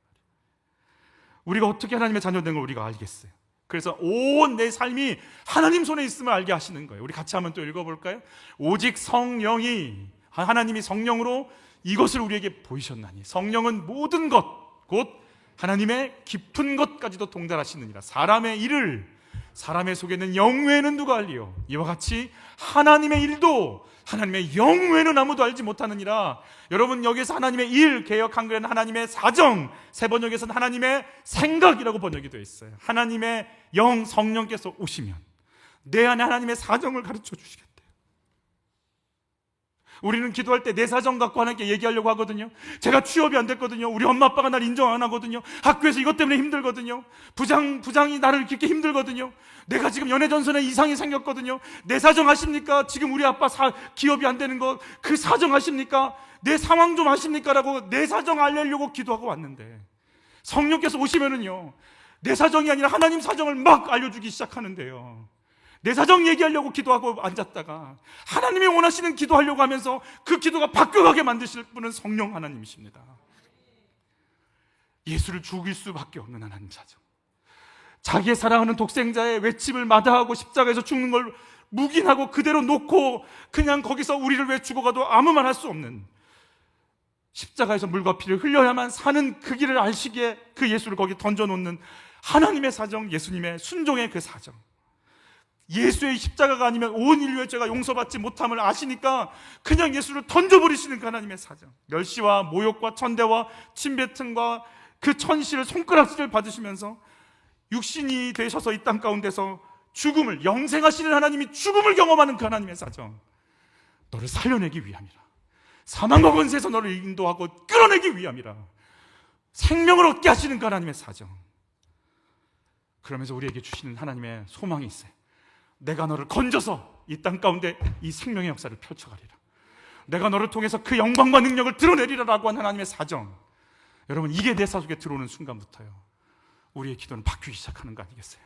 우리가 어떻게 하나님의 자녀 된 걸 우리가 알겠어요. 그래서 온 내 삶이 하나님 손에 있음을 알게 하시는 거예요. 우리 같이 한번 또 읽어볼까요? 오직 성령이, 하나님이 성령으로 이것을 우리에게 보이셨나니 성령은 모든 것 곧 하나님의 깊은 것까지도 동달하시느니라. 사람의 일을 사람의 속에는 영 외에는 누가 알리요. 이와 같이 하나님의 일도 하나님의 영 외에는 아무도 알지 못하느니라. 여러분 여기서 하나님의 일, 개역 한글에는 하나님의 사정, 새 번역에서는 하나님의 생각이라고 번역이 되어 있어요. 하나님의 영 성령께서 오시면 내 안에 하나님의 사정을 가르쳐 주시겠대요. 우리는 기도할 때 내 사정 갖고 하나님께 얘기하려고 하거든요. 제가 취업이 안 됐거든요. 우리 엄마 아빠가 날 인정 안 하거든요. 학교에서 이것 때문에 힘들거든요. 부장이 나를 이렇게 힘들거든요. 내가 지금 연애전선에 이상이 생겼거든요. 내 사정 아십니까? 지금 우리 아빠 기업이 안 되는 거 그 사정 아십니까? 내 상황 좀 아십니까? 라고 내 사정 알려고 기도하고 왔는데 성령께서 오시면은요 내 사정이 아니라 하나님 사정을 막 알려주기 시작하는데요. 내 사정 얘기하려고 기도하고 앉았다가 하나님이 원하시는 기도하려고 하면서 그 기도가 바뀌어가게 만드실 분은 성령 하나님이십니다. 예수를 죽일 수밖에 없는 하나님 사정, 자기의 사랑하는 독생자의 외침을 마다하고 십자가에서 죽는 걸 묵인하고 그대로 놓고 그냥 거기서 우리를 왜 죽어가도 아무 말 할 수 없는, 십자가에서 물과 피를 흘려야만 사는 그 길을 아시기에 그 예수를 거기 던져놓는 하나님의 사정, 예수님의 순종의 그 사정, 예수의 십자가가 아니면 온 인류의 죄가 용서받지 못함을 아시니까 그냥 예수를 던져버리시는 그 하나님의 사정, 멸시와 모욕과 천대와 침뱉음과 그 천시를 손가락질을 받으시면서 육신이 되셔서 이 땅 가운데서 죽음을, 영생하시는 하나님이 죽음을 경험하는 그 하나님의 사정, 너를 살려내기 위함이라. 사망과 권세에서 너를 인도하고 끌어내기 위함이라. 생명을 얻게 하시는 그 하나님의 사정. 그러면서 우리에게 주시는 하나님의 소망이 있어요. 내가 너를 건져서 이 땅 가운데 이 생명의 역사를 펼쳐가리라. 내가 너를 통해서 그 영광과 능력을 드러내리라라고 한 하나님의 사정. 여러분 이게 내 사속에 들어오는 순간부터요 우리의 기도는 바뀌기 시작하는 거 아니겠어요?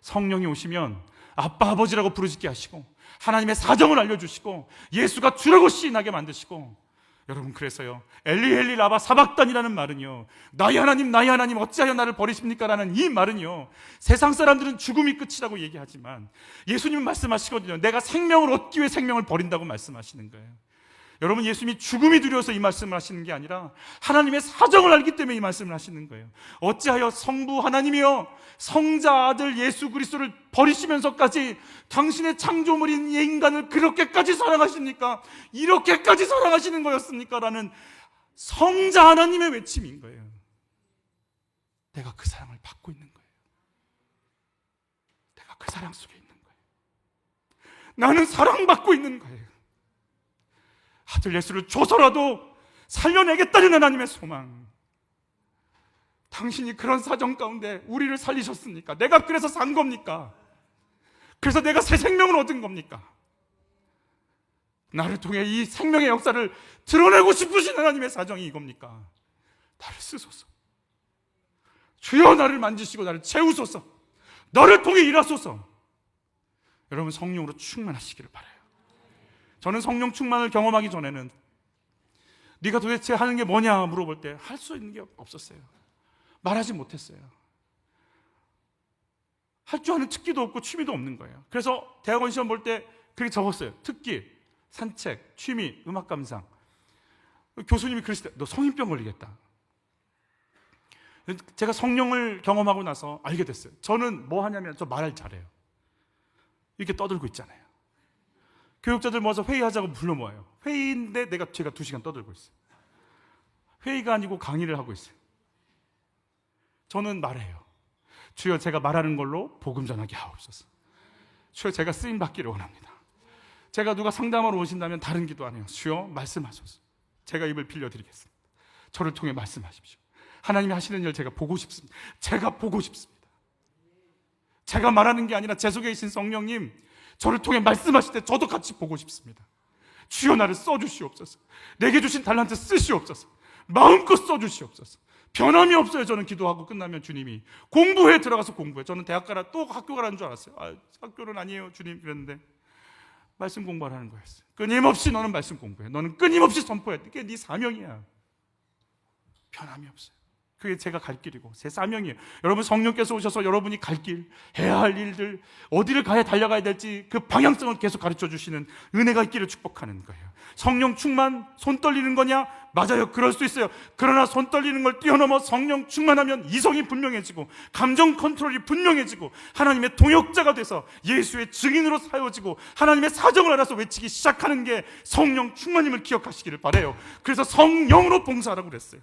성령이 오시면 아빠 아버지라고 부르짖게 하시고 하나님의 사정을 알려주시고 예수가 주라고 시인하게 만드시고, 여러분 그래서요 엘리 엘리 라바 사박단이라는 말은요 나의 하나님 어찌하여 나를 버리십니까? 라는 이 말은요 세상 사람들은 죽음이 끝이라고 얘기하지만 예수님은 말씀하시거든요. 내가 생명을 얻기 위해 생명을 버린다고 말씀하시는 거예요. 여러분 예수님이 죽음이 두려워서 이 말씀을 하시는 게 아니라 하나님의 사정을 알기 때문에 이 말씀을 하시는 거예요. 어찌하여 성부 하나님이여 성자 아들 예수 그리스도를 버리시면서까지 당신의 창조물인 이 인간을 그렇게까지 사랑하십니까? 이렇게까지 사랑하시는 거였습니까? 라는 성자 하나님의 외침인 거예요. 내가 그 사랑을 받고 있는 거예요. 내가 그 사랑 속에 있는 거예요. 나는 사랑받고 있는 거예요. 아들 예수를 줘서라도 살려내겠다는 하나님의 소망. 당신이 그런 사정 가운데 우리를 살리셨습니까? 내가 그래서 산 겁니까? 그래서 내가 새 생명을 얻은 겁니까? 나를 통해 이 생명의 역사를 드러내고 싶으신 하나님의 사정이 이겁니까? 나를 쓰소서. 주여 나를 만지시고 나를 채우소서. 너를 통해 일하소서. 여러분 성령으로 충만하시기를 바라요. 저는 성령 충만을 경험하기 전에는 네가 도대체 하는 게 뭐냐 물어볼 때 할 수 있는 게 없었어요. 말하지 못했어요. 할 줄 아는 특기도 없고 취미도 없는 거예요. 그래서 대학원 시험 볼 때 그렇게 적었어요. 특기, 산책, 취미, 음악 감상. 교수님이 그러실 때 너 성인병 걸리겠다. 제가 성령을 경험하고 나서 알게 됐어요. 저는 뭐 하냐면 저 말을 잘해요. 이렇게 떠들고 있잖아요. 교육자들 모아서 회의하자고 불러 모아요. 회의인데 제가 2시간 떠들고 있어요. 회의가 아니고 강의를 하고 있어요. 저는 말해요. 주여 제가 말하는 걸로 복음 전하게 하옵소서. 주여 제가 쓰임 받기를 원합니다. 제가 누가 상담하러 오신다면 다른 기도 안 해요. 주여 말씀하소서. 제가 입을 빌려드리겠습니다. 저를 통해 말씀하십시오. 하나님이 하시는 일 제가 보고 싶습니다. 제가 보고 싶습니다. 제가 말하는 게 아니라 제 속에 계신 성령님 저를 통해 말씀하실 때 저도 같이 보고 싶습니다. 주여 나를 써주시옵소서. 내게 주신 달란트 쓰시옵소서. 마음껏 써주시옵소서. 변함이 없어요. 저는 기도하고 끝나면 주님이 공부해 들어가서 공부해. 저는 대학 가라 또 학교 가라는 줄 알았어요. 학교는 아니에요 주님 그랬는데 말씀 공부하라는 거였어요. 끊임없이 너는 말씀 공부해. 너는 끊임없이 선포해. 그게 네 사명이야. 변함이 없어요. 그게 제가 갈 길이고 제 사명이에요. 여러분 성령께서 오셔서 여러분이 갈 길, 해야 할 일들, 어디를 가야 달려가야 될지 그 방향성을 계속 가르쳐 주시는 은혜가 있기를 축복하는 거예요. 성령 충만, 손 떨리는 거냐? 맞아요. 그럴 수 있어요. 그러나 손 떨리는 걸 뛰어넘어 성령 충만하면 이성이 분명해지고 감정 컨트롤이 분명해지고 하나님의 동역자가 돼서 예수의 증인으로 사여지고 하나님의 사정을 알아서 외치기 시작하는 게 성령 충만임을 기억하시기를 바라요. 그래서 성령으로 봉사하라고 그랬어요.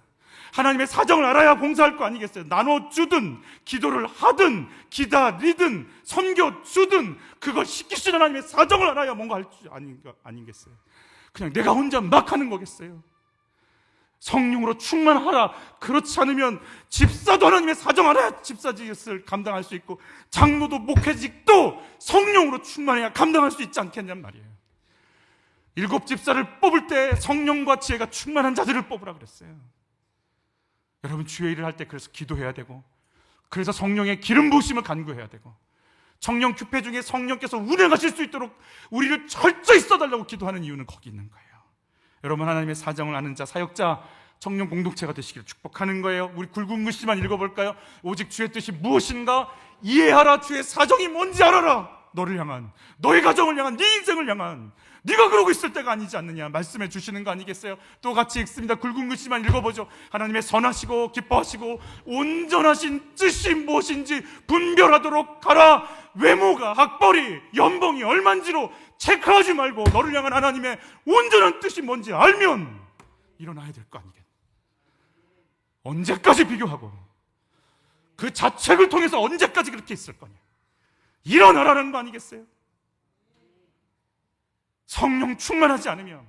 하나님의 사정을 알아야 봉사할 거 아니겠어요? 나눠주든 기도를 하든 기다리든 섬겨주든 그걸 시키시는 하나님의 사정을 알아야 뭔가 할 줄 아니겠어요? 그냥 내가 혼자 막 하는 거겠어요? 성령으로 충만하라. 그렇지 않으면 집사도 하나님의 사정 알아야 집사직을 감당할 수 있고 장로도 목회직도 성령으로 충만해야 감당할 수 있지 않겠냔 말이에요. 7 집사를 뽑을 때 성령과 지혜가 충만한 자들을 뽑으라 그랬어요. 여러분 주의 일을 할 때 그래서 기도해야 되고 그래서 성령의 기름 부으심을 간구해야 되고 청년 규패 중에 성령께서 운행하실 수 있도록 우리를 철저히 써달라고 기도하는 이유는 거기 있는 거예요. 여러분 하나님의 사정을 아는 자, 사역자, 청년 공동체가 되시기를 축복하는 거예요. 우리 굵은 글씨만 읽어볼까요? 오직 주의 뜻이 무엇인가 이해하라. 주의 사정이 뭔지 알아라. 너를 향한, 너의 가정을 향한, 네 인생을 향한, 네가 그러고 있을 때가 아니지 않느냐 말씀해 주시는 거 아니겠어요? 또 같이 읽습니다. 굵은 글씨만 읽어보죠. 하나님의 선하시고 기뻐하시고 온전하신 뜻이 무엇인지 분별하도록 하라. 외모가, 학벌이, 연봉이 얼만지로 체크하지 말고 너를 향한 하나님의 온전한 뜻이 뭔지 알면 일어나야 될 거 아니겠어요? 언제까지 비교하고 그 자책을 통해서 언제까지 그렇게 있을 거냐? 일어나라는 거 아니겠어요? 성령 충만하지 않으면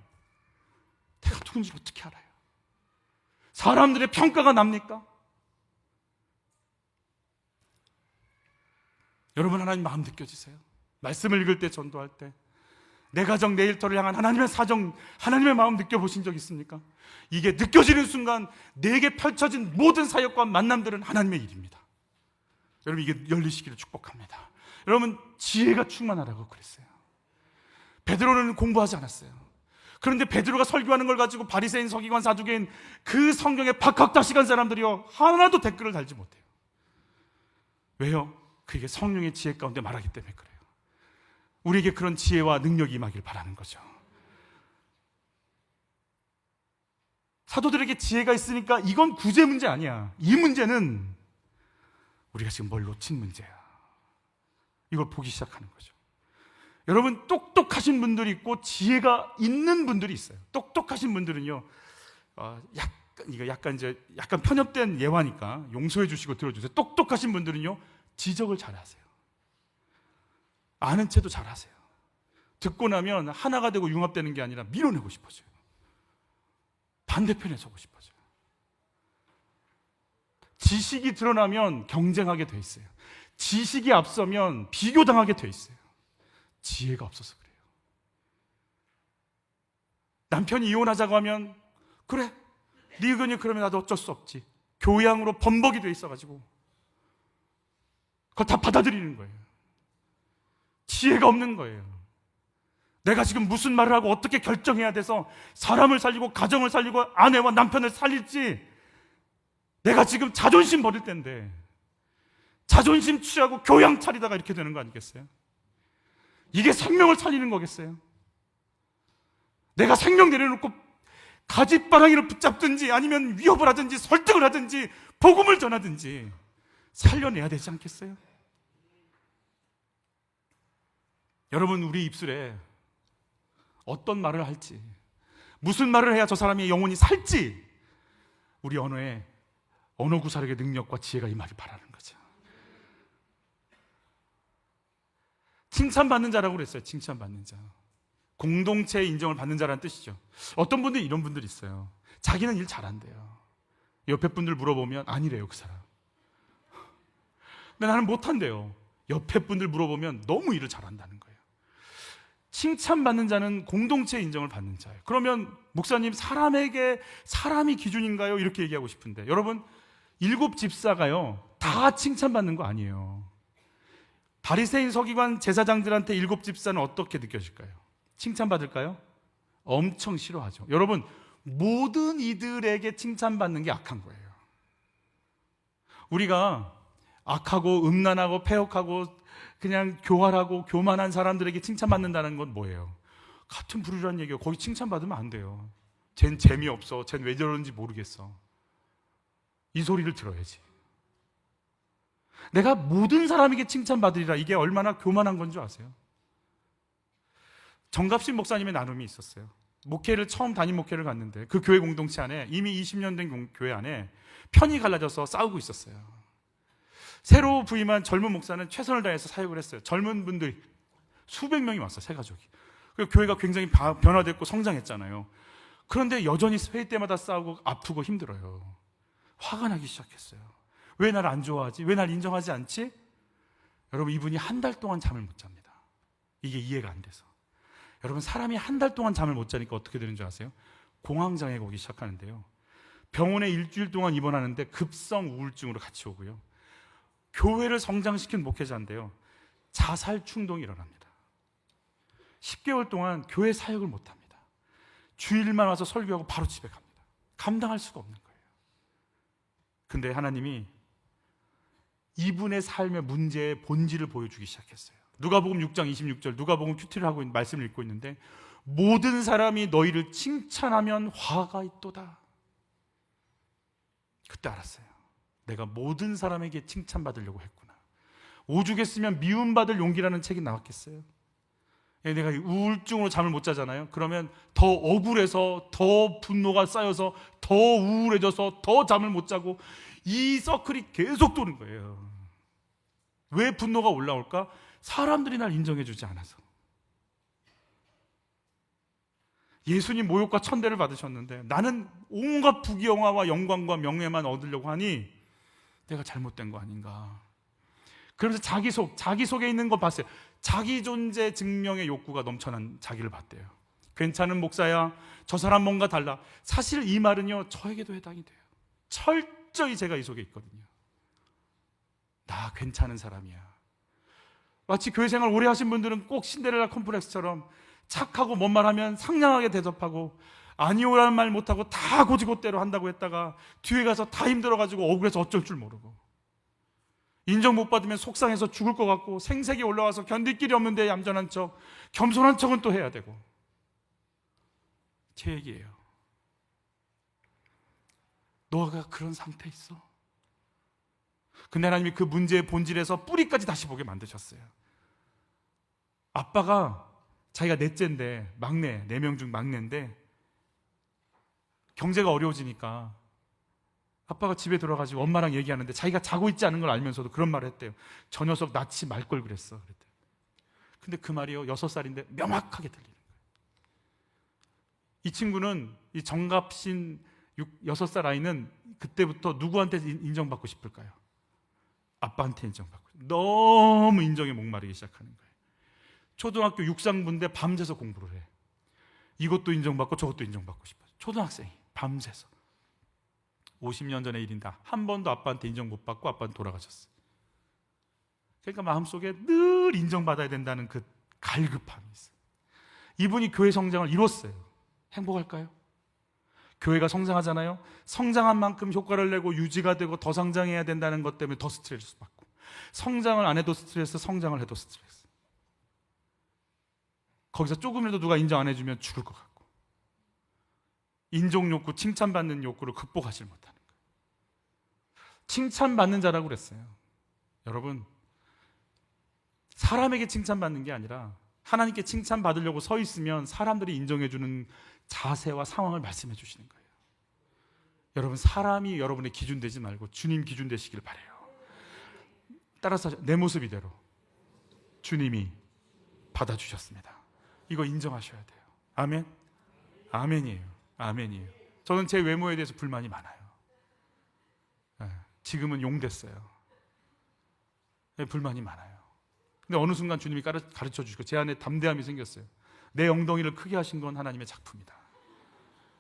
내가 누군지 어떻게 알아요? 사람들의 평가가 납니까? 여러분 하나님 마음 느껴지세요? 말씀을 읽을 때, 전도할 때 내 가정, 내 일터를 향한 하나님의 사정, 하나님의 마음 느껴보신 적 있습니까? 이게 느껴지는 순간 내게 펼쳐진 모든 사역과 만남들은 하나님의 일입니다. 여러분 이게 열리시기를 축복합니다. 여러분 지혜가 충만하라고 그랬어요. 베드로는 공부하지 않았어요. 그런데 베드로가 설교하는 걸 가지고 바리새인, 서기관, 사두개인 그 성경에 박학다식한 사람들이요 하나도 댓글을 달지 못해요. 왜요? 그게 성령의 지혜 가운데 말하기 때문에 그래요. 우리에게 그런 지혜와 능력이 임하길 바라는 거죠. 사도들에게 지혜가 있으니까 이건 구제 문제 아니야. 이 문제는 우리가 지금 뭘 놓친 문제야. 이걸 보기 시작하는 거죠. 여러분 똑똑하신 분들이 있고 지혜가 있는 분들이 있어요. 똑똑하신 분들은요, 약간 편협된 예화니까 용서해 주시고 들어주세요. 똑똑하신 분들은요, 지적을 잘하세요. 아는 채도 잘하세요. 듣고 나면 하나가 되고 융합되는 게 아니라 밀어내고 싶어져요. 반대편에 서고 싶어져요. 지식이 드러나면 경쟁하게 돼 있어요. 지식이 앞서면 비교당하게 돼 있어요. 지혜가 없어서 그래요. 남편이 이혼하자고 하면 그래, 네 의견이 그러면 나도 어쩔 수 없지. 교양으로 범벅이 돼 있어가지고 그걸 다 받아들이는 거예요. 지혜가 없는 거예요. 내가 지금 무슨 말을 하고 어떻게 결정해야 돼서 사람을 살리고 가정을 살리고 아내와 남편을 살릴지, 내가 지금 자존심 버릴 때인데 자존심 취하고 교양 차리다가 이렇게 되는 거 아니겠어요? 이게 생명을 살리는 거겠어요? 내가 생명 내려놓고 가지바라기를 붙잡든지 아니면 위협을 하든지 설득을 하든지 복음을 전하든지 살려내야 되지 않겠어요? 여러분 우리 입술에 어떤 말을 할지, 무슨 말을 해야 저 사람이 영혼이 살지, 우리 언어에 언어 구사력의 능력과 지혜가 임하길 바라는 거죠. 칭찬받는 자라고 그랬어요. 칭찬받는 자, 공동체의 인정을 받는 자라는 뜻이죠. 어떤 분들이 이런 분들이 있어요. 자기는 일 잘한대요. 옆에 분들 물어보면 아니래요, 그 사람. 근데 나는 못한대요. 옆에 분들 물어보면 너무 일을 잘한다는 거예요. 칭찬받는 자는 공동체의 인정을 받는 자예요. 그러면 목사님, 사람이 기준인가요? 이렇게 얘기하고 싶은데, 여러분 7 집사가요 다 칭찬받는 거 아니에요. 바리새인 서기관 제사장들한테 7 집사는 어떻게 느껴질까요? 칭찬받을까요? 엄청 싫어하죠. 여러분, 모든 이들에게 칭찬받는 게 악한 거예요. 우리가 악하고 음란하고 패역하고 그냥 교활하고 교만한 사람들에게 칭찬받는다는 건 뭐예요? 같은 부류라는 얘기예요. 거기 칭찬받으면 안 돼요. 쟨 재미없어. 쟨 왜 저러는지 모르겠어. 이 소리를 들어야지. 내가 모든 사람에게 칭찬받으리라. 이게 얼마나 교만한 건 줄 아세요? 정갑신 목사님의 나눔이 있었어요. 목회를 처음 담임 목회를 갔는데 그 교회 공동체 안에 이미 20년 된 교회 안에 편이 갈라져서 싸우고 있었어요. 새로 부임한 젊은 목사는 최선을 다해서 사역을 했어요. 젊은 분들이 수백 명이 왔어요. 새 가족이. 그 교회가 굉장히 변화됐고 성장했잖아요. 그런데 여전히 회의 때마다 싸우고 아프고 힘들어요. 화가 나기 시작했어요. 왜 날 안 좋아하지? 왜 날 인정하지 않지? 여러분, 이분이 한 달 동안 잠을 못 잡니다. 이게 이해가 안 돼서. 여러분, 사람이 한 달 동안 잠을 못 자니까 어떻게 되는 줄 아세요? 공황장애가 오기 시작하는데요. 병원에 일주일 동안 입원하는데 급성 우울증으로 같이 오고요. 교회를 성장시킨 목회자인데요. 자살 충동이 일어납니다. 10개월 동안 교회 사역을 못 합니다. 주일만 와서 설교하고 바로 집에 갑니다. 감당할 수가 없는 거예요. 근데 하나님이 이분의 삶의 문제의 본질을 보여주기 시작했어요. 누가복음 6장 26절, 누가복음 큐티를 하고 있는 말씀을 읽고 있는데, 모든 사람이 너희를 칭찬하면 화가 있도다. 그때 알았어요. 내가 모든 사람에게 칭찬받으려고 했구나. 오죽했으면 미움받을 용기라는 책이 나왔겠어요. 내가 우울증으로 잠을 못 자잖아요. 그러면 더 억울해서, 더 분노가 쌓여서, 더 우울해져서 더 잠을 못 자고, 이 서클이 계속 도는 거예요. 왜 분노가 올라올까? 사람들이 날 인정해주지 않아서. 예수님 모욕과 천대를 받으셨는데 나는 온갖 부귀영화와 영광과 명예만 얻으려고 하니 내가 잘못된 거 아닌가. 그러면서 자기 속에 있는 거 봤어요. 자기 존재 증명의 욕구가 넘쳐난 자기를 봤대요. 괜찮은 목사야, 저 사람 뭔가 달라. 사실 이 말은요, 저에게도 해당이 돼요. 철저히 제가 이 속에 있거든요. 나 괜찮은 사람이야. 마치 교회 생활 오래 하신 분들은 꼭 신데렐라 컴플렉스처럼 착하고 뭔 말하면 상냥하게 대접하고, 아니오라는 말 못하고 다 고지고대로 한다고 했다가 뒤에 가서 다 힘들어가지고 억울해서 어쩔 줄 모르고, 인정 못 받으면 속상해서 죽을 것 같고, 생색이 올라와서 견딜 길이 없는데 얌전한 척, 겸손한 척은 또 해야 되고. 제 얘기예요. 너가 그런 상태에 있어. 근데 하나님이 그 문제의 본질에서 뿌리까지 다시 보게 만드셨어요. 아빠가 자기가 넷째인데, 막내, 4명 중 막내인데 경제가 어려워지니까 아빠가 집에 들어가지고 엄마랑 얘기하는데 자기가 자고 있지 않은 걸 알면서도 그런 말을 했대요. 저 녀석 낳지 말 걸 그랬어. 그랬대요. 근데 그 말이요, 6살인데 명확하게 들리는 거예요. 이 친구는, 이 정갑신 6살 아이는 그때부터 누구한테 인정받고 싶을까요? 아빠한테 인정받고, 너무 인정에 목마르기 시작하는 거예요. 초등학교 6상부인데 밤새서 공부를 해. 이것도 인정받고 저것도 인정받고 싶어요. 초등학생이 밤새서. 50년 전의 일인다. 한 번도 아빠한테 인정 못 받고 아빠는 돌아가셨어요. 그러니까 마음속에 늘 인정받아야 된다는 그 갈급함이 있어요. 이분이 교회 성장을 이뤘어요. 행복할까요? 교회가 성장하잖아요. 성장한 만큼 효과를 내고 유지가 되고 더 성장해야 된다는 것 때문에 더 스트레스 받고, 성장을 안 해도 스트레스, 성장을 해도 스트레스. 거기서 조금이라도 누가 인정 안 해주면 죽을 것 같고, 인정 욕구, 칭찬받는 욕구를 극복하지 못하는 거예요. 칭찬받는 자라고 그랬어요. 여러분, 사람에게 칭찬받는 게 아니라 하나님께 칭찬받으려고 서 있으면 사람들이 인정해주는 자세와 상황을 말씀해 주시는 거예요. 여러분, 사람이 여러분의 기준 되지 말고 주님 기준 되시길 바라요. 따라서 내 모습 이대로 주님이 받아주셨습니다. 이거 인정하셔야 돼요. 아멘? 아멘이에요. 아멘이에요. 저는 제 외모에 대해서 불만이 많아요. 지금은 용 됐어요. 불만이 많아요. 근데 어느 순간 주님이 가르쳐 주시고 제 안에 담대함이 생겼어요. 내 엉덩이를 크게 하신 건 하나님의 작품이다.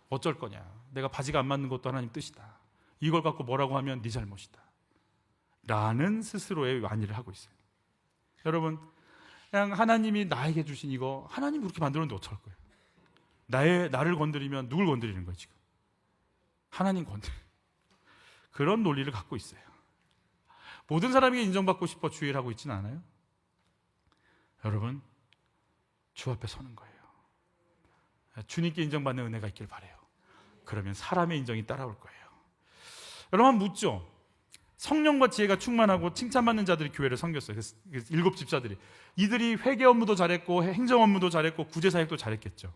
어쩔 거냐. 내가 바지가 안 맞는 것도 하나님 뜻이다. 이걸 갖고 뭐라고 하면 네 잘못이다 라는 스스로의 완의를 하고 있어요. 여러분, 그냥 하나님이 나에게 주신 이거 하나님이 그렇게 만들었는데 어떡할 거예요? 나를 건드리면 누굴 건드리는 거예요 지금? 하나님 건드려. 그런 논리를 갖고 있어요. 모든 사람에게 인정받고 싶어 주의를 하고 있지는 않아요. 여러분, 주 앞에 서는 거예요. 주님께 인정받는 은혜가 있길 바라요. 그러면 사람의 인정이 따라올 거예요. 여러분, 한번 묻죠. 성령과 지혜가 충만하고 칭찬받는 자들이 교회를 섬겼어요. 그래서 7 집사들이. 이들이 회개 업무도 잘했고 행정 업무도 잘했고 구제 사역도 잘했겠죠.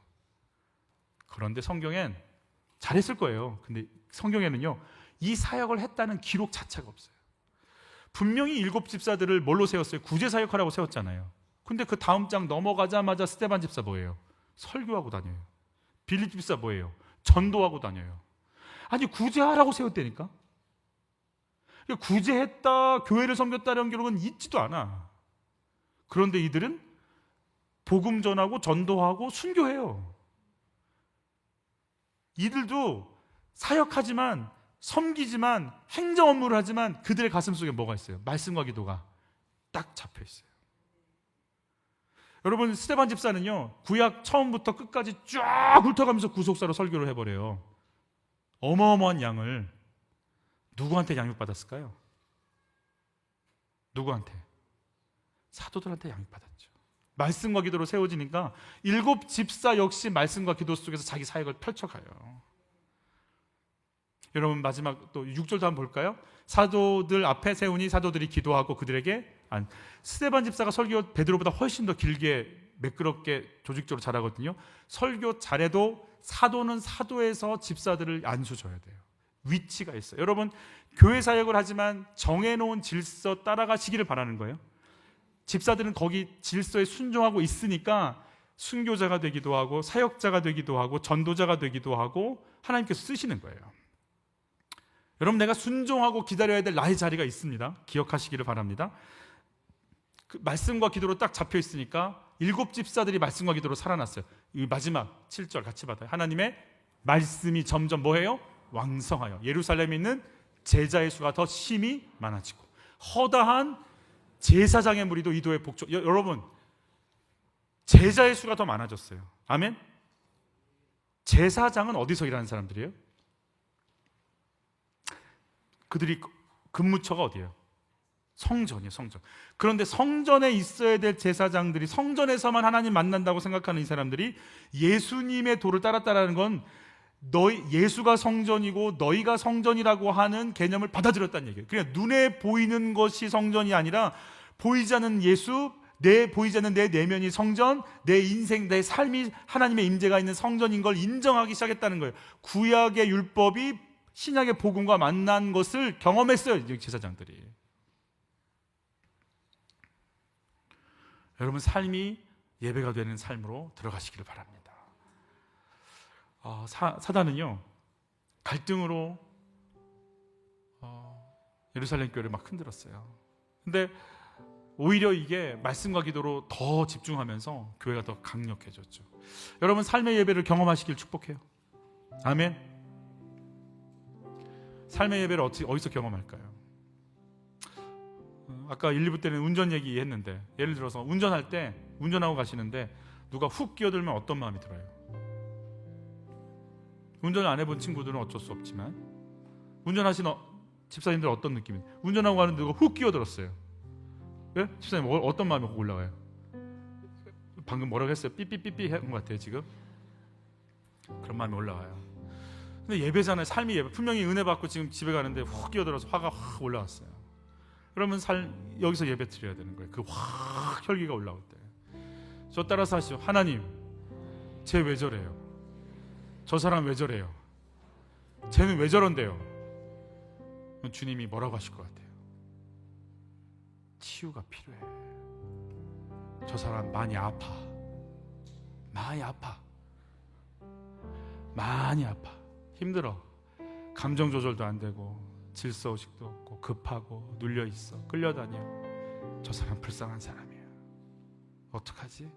그런데 성경엔 잘했을 거예요. 근데 성경에는요, 이 사역을 했다는 기록 자체가 없어요. 분명히 7 집사들을 뭘로 세웠어요? 구제 사역하라고 세웠잖아요. 근데 그 다음 장 넘어가자마자 스데반 집사 뭐예요? 설교하고 다녀요. 빌립 집사 뭐예요? 전도하고 다녀요. 아니, 구제하라고 세웠다니까? 구제했다, 교회를 섬겼다는 기록은 있지도 않아. 그런데 이들은 복음 전하고 전도하고 순교해요. 이들도 사역하지만, 섬기지만, 행정 업무를 하지만 그들의 가슴 속에 뭐가 있어요? 말씀과 기도가 딱 잡혀 있어요. 여러분, 스데반 집사는요, 구약 처음부터 끝까지 쫙 훑어가면서 구속사로 설교를 해버려요. 어마어마한 양을. 누구한테 양육받았을까요? 누구한테? 사도들한테 양육받았죠. 말씀과 기도로 세워지니까 7 집사 역시 말씀과 기도 속에서 자기 사역을 펼쳐가요. 여러분, 마지막 또 6절도 한번 볼까요? 사도들 앞에 세우니 사도들이 기도하고 그들에게 스데반 집사가 설교 베드로보다 훨씬 더 길게 매끄럽게 조직적으로 잘하거든요. 설교 잘해도 사도는 사도에서 집사들을 안수줘야 돼요. 위치가 있어요. 여러분, 교회 사역을 하지만 정해놓은 질서 따라가시기를 바라는 거예요. 집사들은 거기 질서에 순종하고 있으니까 순교자가 되기도 하고 사역자가 되기도 하고 전도자가 되기도 하고 하나님께서 쓰시는 거예요. 여러분, 내가 순종하고 기다려야 될 나의 자리가 있습니다. 기억하시기를 바랍니다. 그 말씀과 기도로 딱 잡혀 있으니까 7 집사들이 말씀과 기도로 살아났어요. 이 마지막 7절 같이 받아요. 하나님의 말씀이 점점 뭐해요? 왕성하여 예루살렘에 있는 제자의 수가 더 심히 많아지고 허다한 제사장의 무리도 이도에 복종. 여러분, 제자의 수가 더 많아졌어요. 아멘. 제사장은 어디서 일하는 사람들이에요? 그들이 근무처가 어디예요? 성전이에요, 성전. 그런데 성전에 있어야 될 제사장들이 성전에서만 하나님 만난다고 생각하는 이 사람들이 예수님의 도를 따랐다는 건 예수가 성전이고 너희가 성전이라고 하는 개념을 받아들였다는 얘기예요. 그러니까 눈에 보이는 것이 성전이 아니라 보이지 않는 예수, 보이지 않는 내 내면이 성전, 내 인생, 내 삶이 하나님의 임재가 있는 성전인 걸 인정하기 시작했다는 거예요. 구약의 율법이 신약의 복음과 만난 것을 경험했어요, 제사장들이. 여러분, 삶이 예배가 되는 삶으로 들어가시기를 바랍니다. 사단은요, 갈등으로 예루살렘 교회를 막 흔들었어요. 근데 오히려 이게 말씀과 기도로 더 집중하면서 교회가 더 강력해졌죠. 여러분, 삶의 예배를 경험하시길 축복해요. 아멘. 삶의 예배를 어디서 경험할까요? 아까 1, 2부 때는 운전 얘기했는데, 예를 들어서 운전할 때 운전하고 가시는데 누가 훅 끼어들면 어떤 마음이 들어요? 운전을 안 해본 친구들은 어쩔 수 없지만 운전하시는 집사님들 어떤 느낌이에요? 운전하고 가는데 누가 훅 끼어들었어요. 예? 집사님 어떤 마음이 올라와요? 방금 뭐라고 했어요? 삐삐삐삐 한 것 같아요 지금. 그런 마음이 올라와요. 근데 예배잖아요. 삶이 예배. 분명히 은혜 받고 지금 집에 가는데 훅 끼어들어서 화가 확 올라왔어요. 그러면 여기서 예배 드려야 되는 거예요. 그 확 혈기가 올라올 때. 저 따라서 하시죠. 하나님, 쟤 왜 저래요? 저 사람 왜 저래요? 쟤는 왜 저런데요? 주님이 뭐라고 하실 것 같아요? 치유가 필요해. 저 사람 많이 아파. 많이 아파. 많이 아파. 힘들어. 감정 조절도 안 되고 질서의식도 없고 급하고 눌려있어. 끌려다녀. 저 사람 불쌍한 사람이에요. 어떡하지?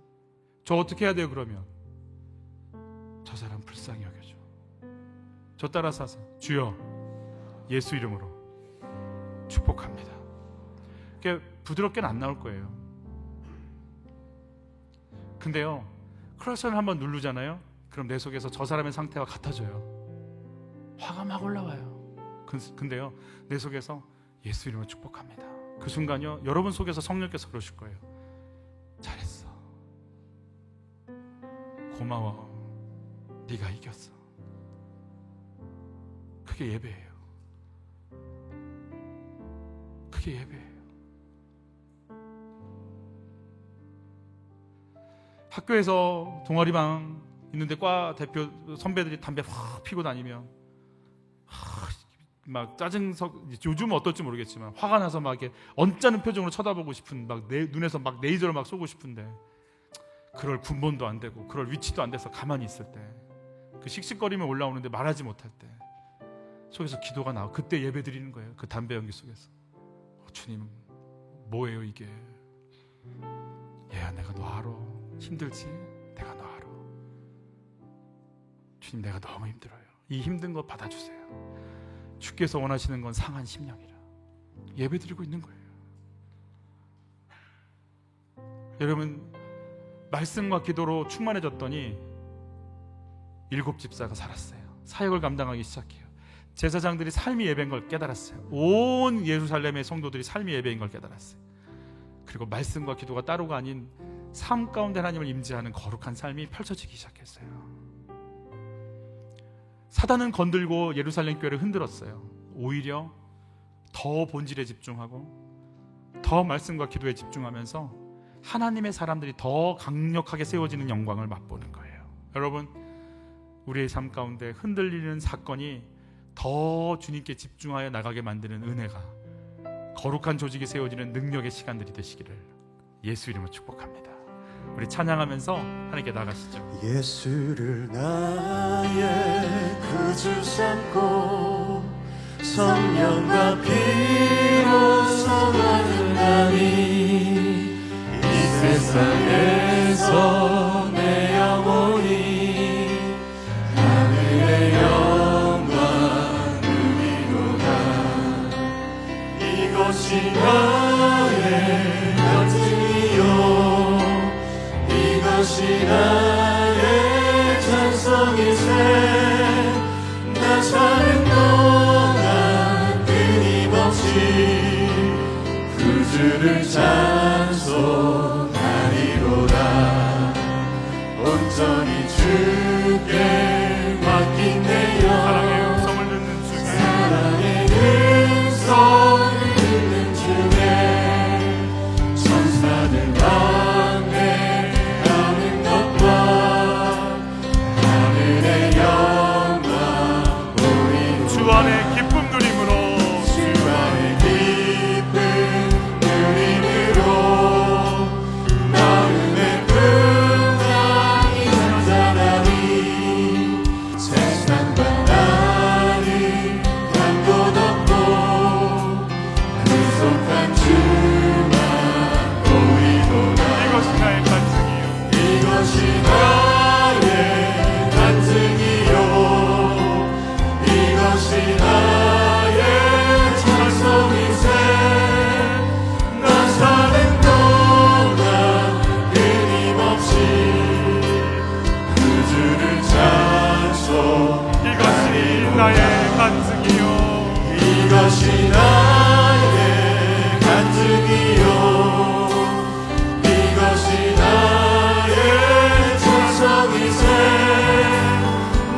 저 어떻게 해야 돼요 그러면? 저 사람 불쌍히 여겨줘. 저 따라서 하세요. 주여, 예수 이름으로 축복합니다. 그게 부드럽게는 안 나올 거예요. 근데요, 클락션을 한번 누르잖아요. 그럼 내 속에서 저 사람의 상태와 같아져요. 화가 막 올라와요. 근데요, 내 속에서 예수 이름으로 축복합니다. 그 순간요, 여러분 속에서 성령께서 그러실 거예요. 잘했어. 고마워. 네가 이겼어. 그게 예배예요. 그게 예배예요. 학교에서 동아리방 있는데 과 대표 선배들이 담배 확 피고 다니면 막 요즘은 어떨지 모르겠지만 화가 나서 막 이렇게 언짢은 표정으로 쳐다보고 싶은, 막 눈에서 막 레이저를 막 쏘고 싶은데 그럴 군번도 안 되고 그럴 위치도 안 돼서 가만히 있을 때, 그 씩씩거리면 올라오는데 말하지 못할 때 속에서 기도가 나와. 그때 예배 드리는 거예요. 그 담배 연기 속에서. 주님, 뭐예요 이게? 얘야, 내가 너 알아. 힘들지? 내가 너 알아. 주님, 내가 너무 힘들어요. 이 힘든 거 받아주세요. 주께서 원하시는 건 상한 심령이라. 예배 드리고 있는 거예요. 여러분, 말씀과 기도로 충만해졌더니 7 집사가 살았어요. 사역을 감당하기 시작해요. 제사장들이 삶이 예배인 걸 깨달았어요. 온 예루살렘의 성도들이 삶이 예배인 걸 깨달았어요. 그리고 말씀과 기도가 따로가 아닌 삶 가운데 하나님을 임재하는 거룩한 삶이 펼쳐지기 시작했어요. 사단은 건들고 예루살렘 교회를 흔들었어요. 오히려 더 본질에 집중하고 더 말씀과 기도에 집중하면서 하나님의 사람들이 더 강력하게 세워지는 영광을 맛보는 거예요. 여러분, 우리의 삶 가운데 흔들리는 사건이 더 주님께 집중하여 나가게 만드는 은혜가, 거룩한 조직이 세워지는 능력의 시간들이 되시기를 예수 이름으로 축복합니다. 우리 찬양하면서 하나님께 나가시죠. 예수를 나의 구주 삼고 성령과 피로 성하는나니 이 세상에서 내 영혼이 하늘의 영광 누리도다. 이것이 나의 간증이요 이것이 나의 찬송이세. 나 사는 동안 끊임없이 구주를 찬송하리로다. 온전히 주께 맡긴 내 영, 사랑의 음성을 듣는 중에 사랑의 음성을 듣는 중에 천사들 왕래하는 것과 하늘의 영광 보이노라. 주 안에 기쁨 누림으로 주 안에 기쁨 누림으로 마음의 풍랑이 잔잔하니 세상과 나는 간 곳 없고 구속한 주만 보이도다. 이것이 나의 간증이요 이것이 나의 간증이요 이것이 나의 찬송이세. 나 사는 동안 끊임없이 구주를 찬송. 이것이 나의 간증이요 이것이 나의 간증이요 이것이 나의 찬송이세.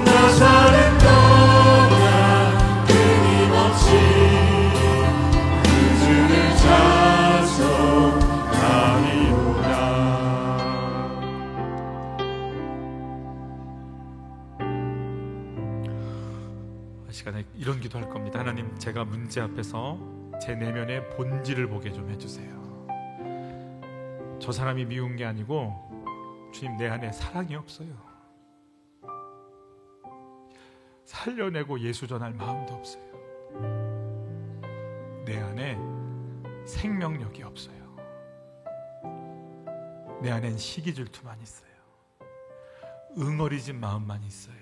나 사는 동안 끊임없이 구주를 찬송하리로다. 이 시간에 이런 기도할 겁니다. 하나님, 제가 문제 앞에서 제 내면의 본질을 보게 좀 해주세요. 저 사람이 미운 게 아니고 주님, 내 안에 사랑이 없어요. 살려내고 예수 전할 마음도 없어요. 내 안에 생명력이 없어요. 내 안엔 시기 질투만 있어요. 응어리진 마음만 있어요.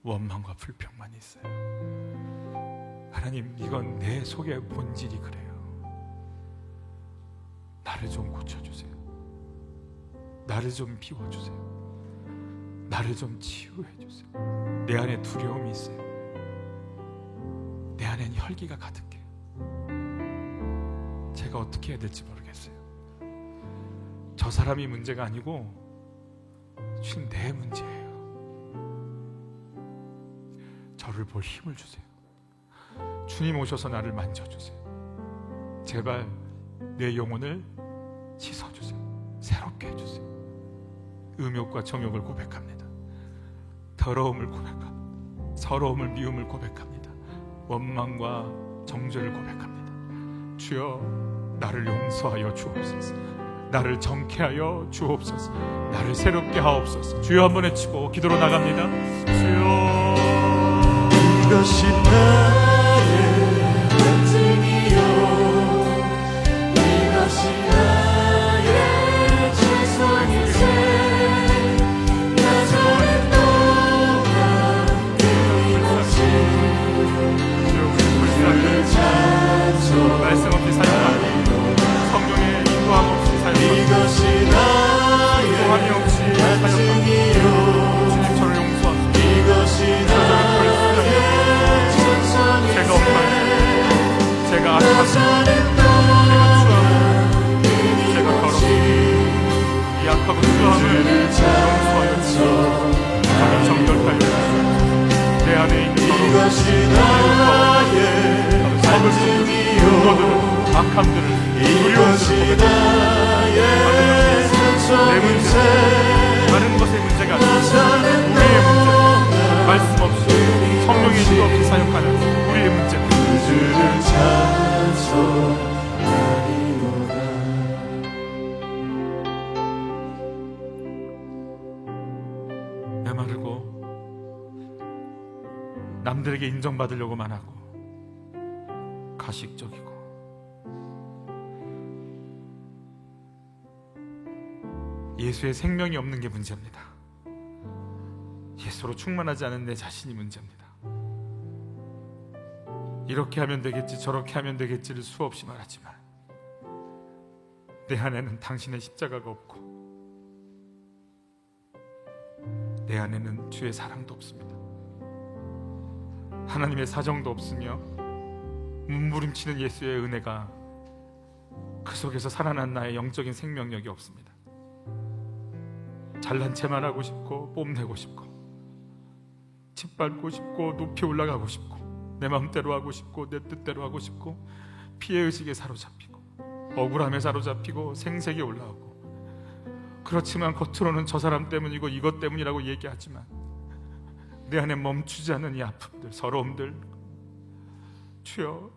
원망과 불평만 있어요. 하나님, 이건 내 속의 본질이 그래요. 나를 좀 고쳐주세요. 나를 좀 비워주세요. 나를 좀 치유해주세요. 내 안에 두려움이 있어요. 내 안엔 혈기가 가득해요. 제가 어떻게 해야 될지 모르겠어요. 저 사람이 문제가 아니고 주님, 내 문제예요. 저를 볼 힘을 주세요. 주님 오셔서 나를 만져주세요. 제발 내 영혼을 씻어주세요. 새롭게 해주세요. 음욕과 정욕을 고백합니다. 더러움을 고백합니다. 서러움을, 미움을 고백합니다. 원망과 정죄를 고백합니다. 주여, 나를 용서하여 주옵소서. 나를 정케하여 주옵소서. 나를 새롭게 하옵소서. 주여, 한번 외치고 기도로 나갑니다. 주여, 이것이 나의 간증이요, 이것이 나의 최선일세. 나 사는 동안 끊임없이 주를 찬송. 말씀 없이 살지 말고 성령의 인도함 없이 살지 말고 이것이 인도함이 나의 없이 살지 간증이요, 말고 주님, 저를 용서하소서. 이것이 나의 제가 엎어요. 제가 악하고 사는 제가 추하고 제가 더럽고 이 악하고 추함을 용서하여 주시고 저를 정결하여 주시고 내 안에 있는 이것이 나의 간증이요, 것들을, 악함들을, 이것이 두려움들을 나의 내 문제, 찬송이세. 다른 것의 문제가 아니라 우리의 문제, 말씀 없이 성령의 인도 없이 사역하는 우리의 문제, 주를 찬송하리로다. 메마르고 남들에게 인정받으려고만 하고 가식적이고 예수의 생명이 없는 게 문제입니다. 예수로 충만하지 않은 내 자신이 문제입니다. 이렇게 하면 되겠지, 저렇게 하면 되겠지를 수없이 말하지만 내 안에는 당신의 십자가가 없고 내 안에는 주의 사랑도 없습니다. 하나님의 사정도 없으며 몸부림치는 예수의 은혜가 그 속에서 살아난 나의 영적인 생명력이 없습니다. 잘난 체만 하고 싶고 뽐내고 싶고 짓밟고 싶고 높이 올라가고 싶고 내 마음대로 하고 싶고 내 뜻대로 하고 싶고 피해의식에 사로잡히고 억울함에 사로잡히고 생색이 올라오고, 그렇지만 겉으로는 저 사람 때문이고 이것 때문이라고 얘기하지만 내 안에 멈추지 않는 이 아픔들, 서러움들, 주여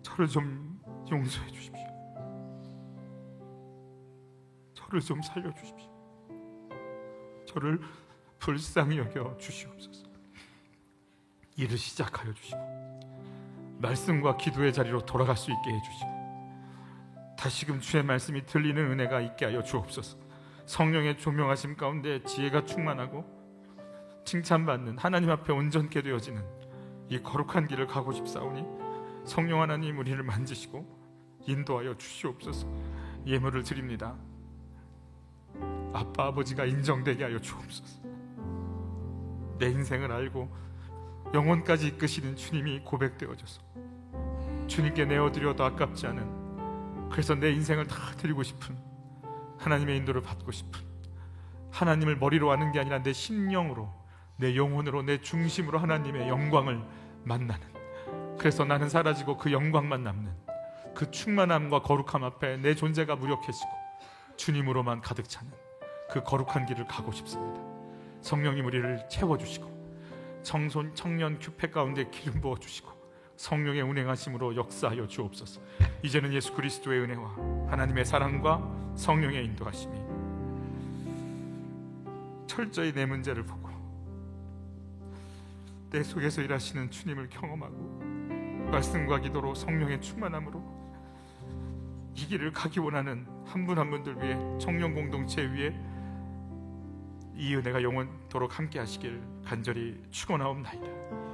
저를 좀 용서해 주십시오. 저를 좀 살려주십시오. 저를 불쌍히 여겨 주시옵소서. 일을 시작하여 주시고 말씀과 기도의 자리로 돌아갈 수 있게 해주시고 다시금 주의 말씀이 들리는 은혜가 있게 하여 주옵소서. 성령의 조명하심 가운데 지혜가 충만하고 칭찬받는 하나님 앞에 온전케 되어지는 이 거룩한 길을 가고 싶사오니 성령 하나님 우리를 만지시고 인도하여 주시옵소서. 예물을 드립니다. 아빠 아버지가 인정되게 하여 주옵소서. 내 인생을 알고 영혼까지 이끄시는 주님이 고백되어져서 주님께 내어드려도 아깝지 않은, 그래서 내 인생을 다 드리고 싶은, 하나님의 인도를 받고 싶은, 하나님을 머리로 아는 게 아니라 내 심령으로, 내 영혼으로, 내 중심으로 하나님의 영광을 만나는, 그래서 나는 사라지고 그 영광만 남는 그 충만함과 거룩함 앞에 내 존재가 무력해지고 주님으로만 가득 차는 그 거룩한 길을 가고 싶습니다. 성령님 우리를 채워주시고 청년 큐페 가운데 기름 부어주시고 성령의 운행하심으로 역사하여 주옵소서. 이제는 예수 그리스도의 은혜와 하나님의 사랑과 성령의 인도하심이 철저히 내 문제를 보고 내 속에서 일하시는 주님을 경험하고 말씀과 기도로 성령의 충만함으로 이 길을 가기 원하는 한 분 한 분들 위해, 청년 공동체 위에 이 은혜가 영원토록 함께 하시길 간절히 축원하옵나이다.